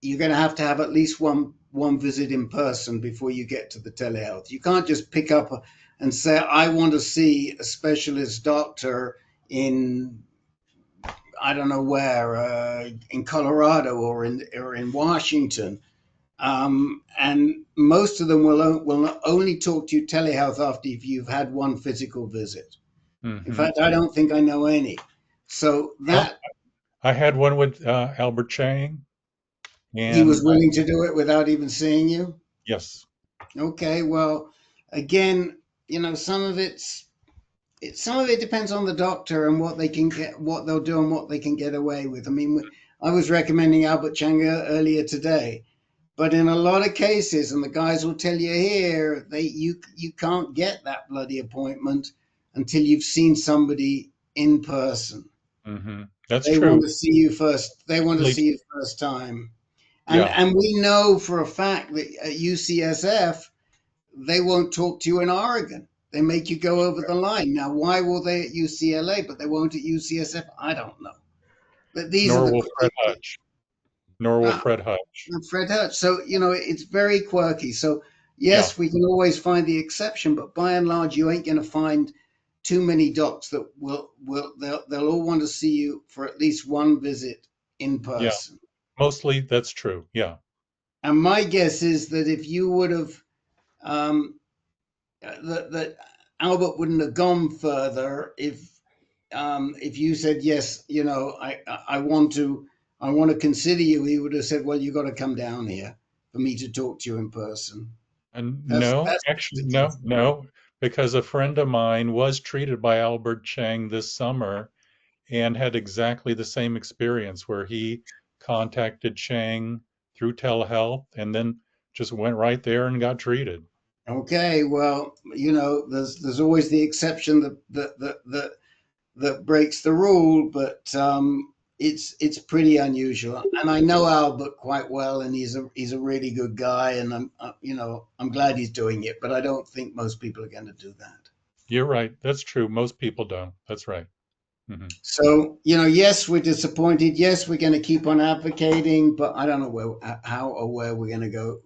you're going to have at least one visit in person before you get to the telehealth. You can't just pick up and say, I want to see a specialist doctor in I don't know where, in Colorado or in Washington. And most of them will only talk to you telehealth after you've had one physical visit. In fact, I don't think I know any. So that I had one with Albert Chang, he was and willing to do it without even seeing you. yes, Okay, well, again, some of it depends on the doctor and what they can get, what they'll do, and what they can get away with. I mean, I was recommending Albert Chang earlier today, but in a lot of cases, and the guys will tell you here, you can't get that bloody appointment until you've seen somebody in person. that's They want true. to see you first. They want to Really, see you first time. yeah, And we know for a fact that at UCSF, they won't talk to you in Oregon. They make you go over the line. Now, why will they at UCLA, but they won't at UCSF? I don't know. But these are nor the will Fred Hutch. Nor will ah, Fred Hutch. Fred Hurst. So, it's very quirky. So, Yeah, yes, we can always find the exception, but by and large, you ain't going to find too many docs that they'll all want to see you for at least one visit in yeah. person. Mostly that's true. Yeah. And my guess is that if you would have, that Albert wouldn't have gone further if you said yes, I want to consider you. He would have said, well, you got to come down here for me to talk to you in person. And That's no, that's actually, the case. no, because a friend of mine was treated by Albert Chang this summer and had exactly the same experience where he contacted Chang through telehealth and then just went right there and got treated. Okay, well, there's always the exception that breaks the rule, but it's pretty unusual. And I know Albert quite well, and he's a really good guy, and I'm glad he's doing it. But I don't think most people are going to do that. You're right. That's true. Most people don't. That's right. So, yes, we're disappointed. Yes, we're going to keep on advocating, but I don't know how or where we're going to go.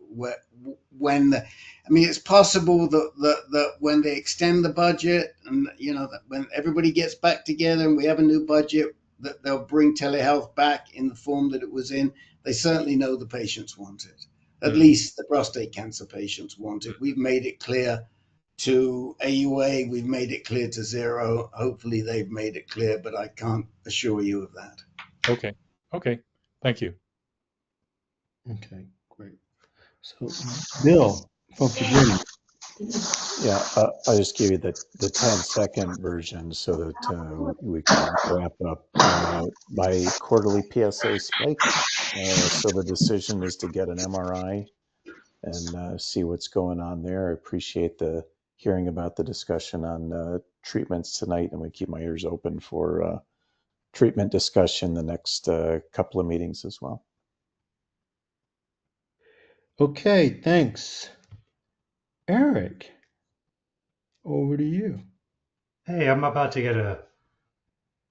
It's possible that when they extend the budget, and that when everybody gets back together and we have a new budget, that they'll bring telehealth back in the form that it was in. They certainly know the patients want it. At least the prostate cancer patients want it. We've made it clear to AUA, we've made it clear to Zero. Hopefully they've made it clear, but I can't assure you of that. Okay. Okay. Thank you. Okay, great. So, Bill from Virginia. Yeah, I'll just give you the 10-second version so that we can wrap up. My quarterly PSA spiked, so the decision is to get an MRI and see what's going on there. I appreciate the hearing about the discussion on treatments tonight, and we keep my ears open for treatment discussion the next couple of meetings as well. Okay, thanks. Eric, over to you. Hey, I'm about to get a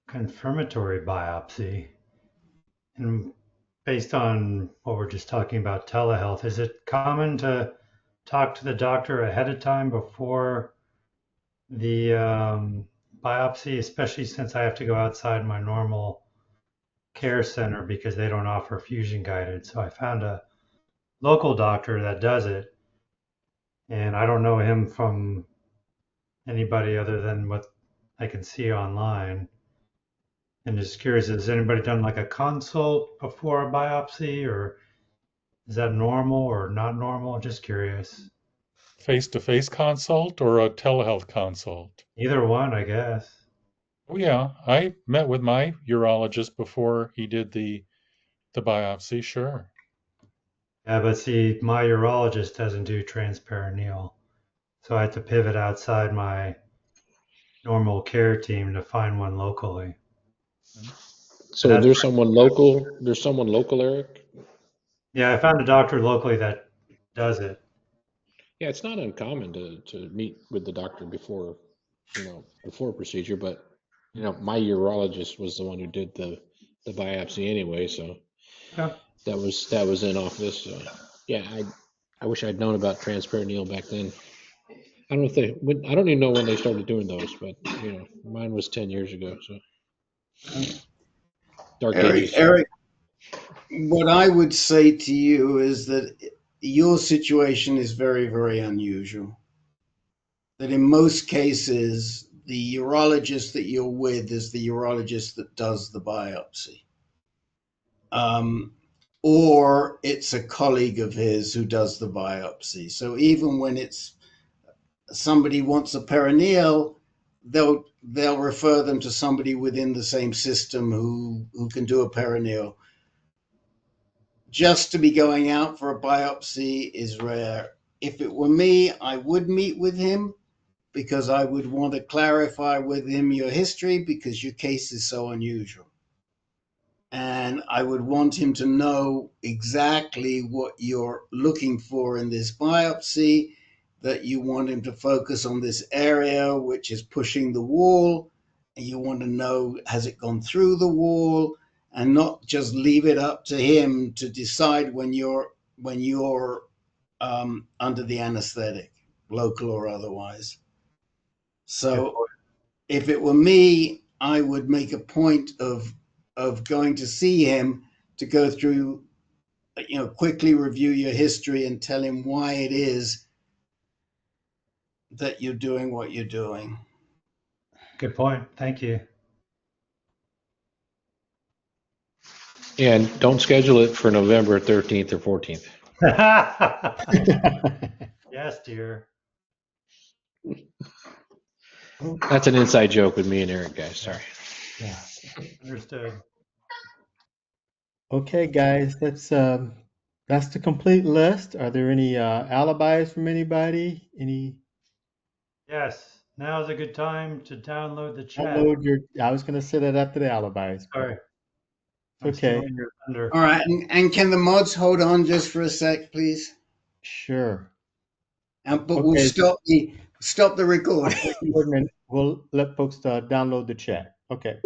confirmatory biopsy. And based on what we're just talking about telehealth, is it common to talk to the doctor ahead of time before the biopsy, especially since I have to go outside my normal care center because they don't offer fusion guided? So I found a local doctor that does it, and I don't know him from anybody other than what I can see online. And just curious, has anybody done like a consult before a biopsy, or is that normal or not normal? Just curious. Face-to-face consult or a telehealth consult? Either one, I guess. Oh yeah, I met with my urologist before he did the biopsy. Sure. Yeah, but see, my urologist doesn't do transperineal, so I had to pivot outside my normal care team to find one locally. So That's there's someone local. There's someone local, Eric. yeah, I found a doctor locally that does it. Yeah, it's not uncommon to meet with the doctor before, before a procedure. But my urologist was the one who did the biopsy anyway, so Okay. that was in office. So yeah, I wish I'd known about transperineal back then. I don't know if I don't even know when they started doing those, but mine was 10 years ago. So Dark Eric, Ages. Eric, what I would say to you is that your situation is very, very unusual. That in most cases, the urologist that you're with is the urologist that does the biopsy. Or it's a colleague of his who does the biopsy. So even when it's somebody wants a perineal, they'll refer them to somebody within the same system who can do a perineal. Just to be going out for a biopsy is rare. If it were me, I would meet with him because I would want to clarify with him your history because your case is so unusual. And I would want him to know exactly what you're looking for in this biopsy, that you want him to focus on this area which is pushing the wall, and you want to know, has it gone through the wall, and not just leave it up to him to decide when you're under the anesthetic, local or otherwise. So if it were me, I would make a point of going to see him to go through, quickly review your history and tell him why it is that you're doing what you're doing. Good point. Thank you. And don't schedule it for November 13th or 14th. Yes, dear. That's an inside joke with me and Eric, guys. Sorry. Yeah. Understood. Okay, guys, that's the complete list. Are there any alibis from anybody? Any Yes. Now is a good time to download the chat. download your? I was going to say that after the alibis. Sorry. I'm Okay, stealing your thunder. All right, and can the mods hold on just for a sec, please? sure. But we'll Okay, stop the recording. and we'll let folks download the chat. Okay.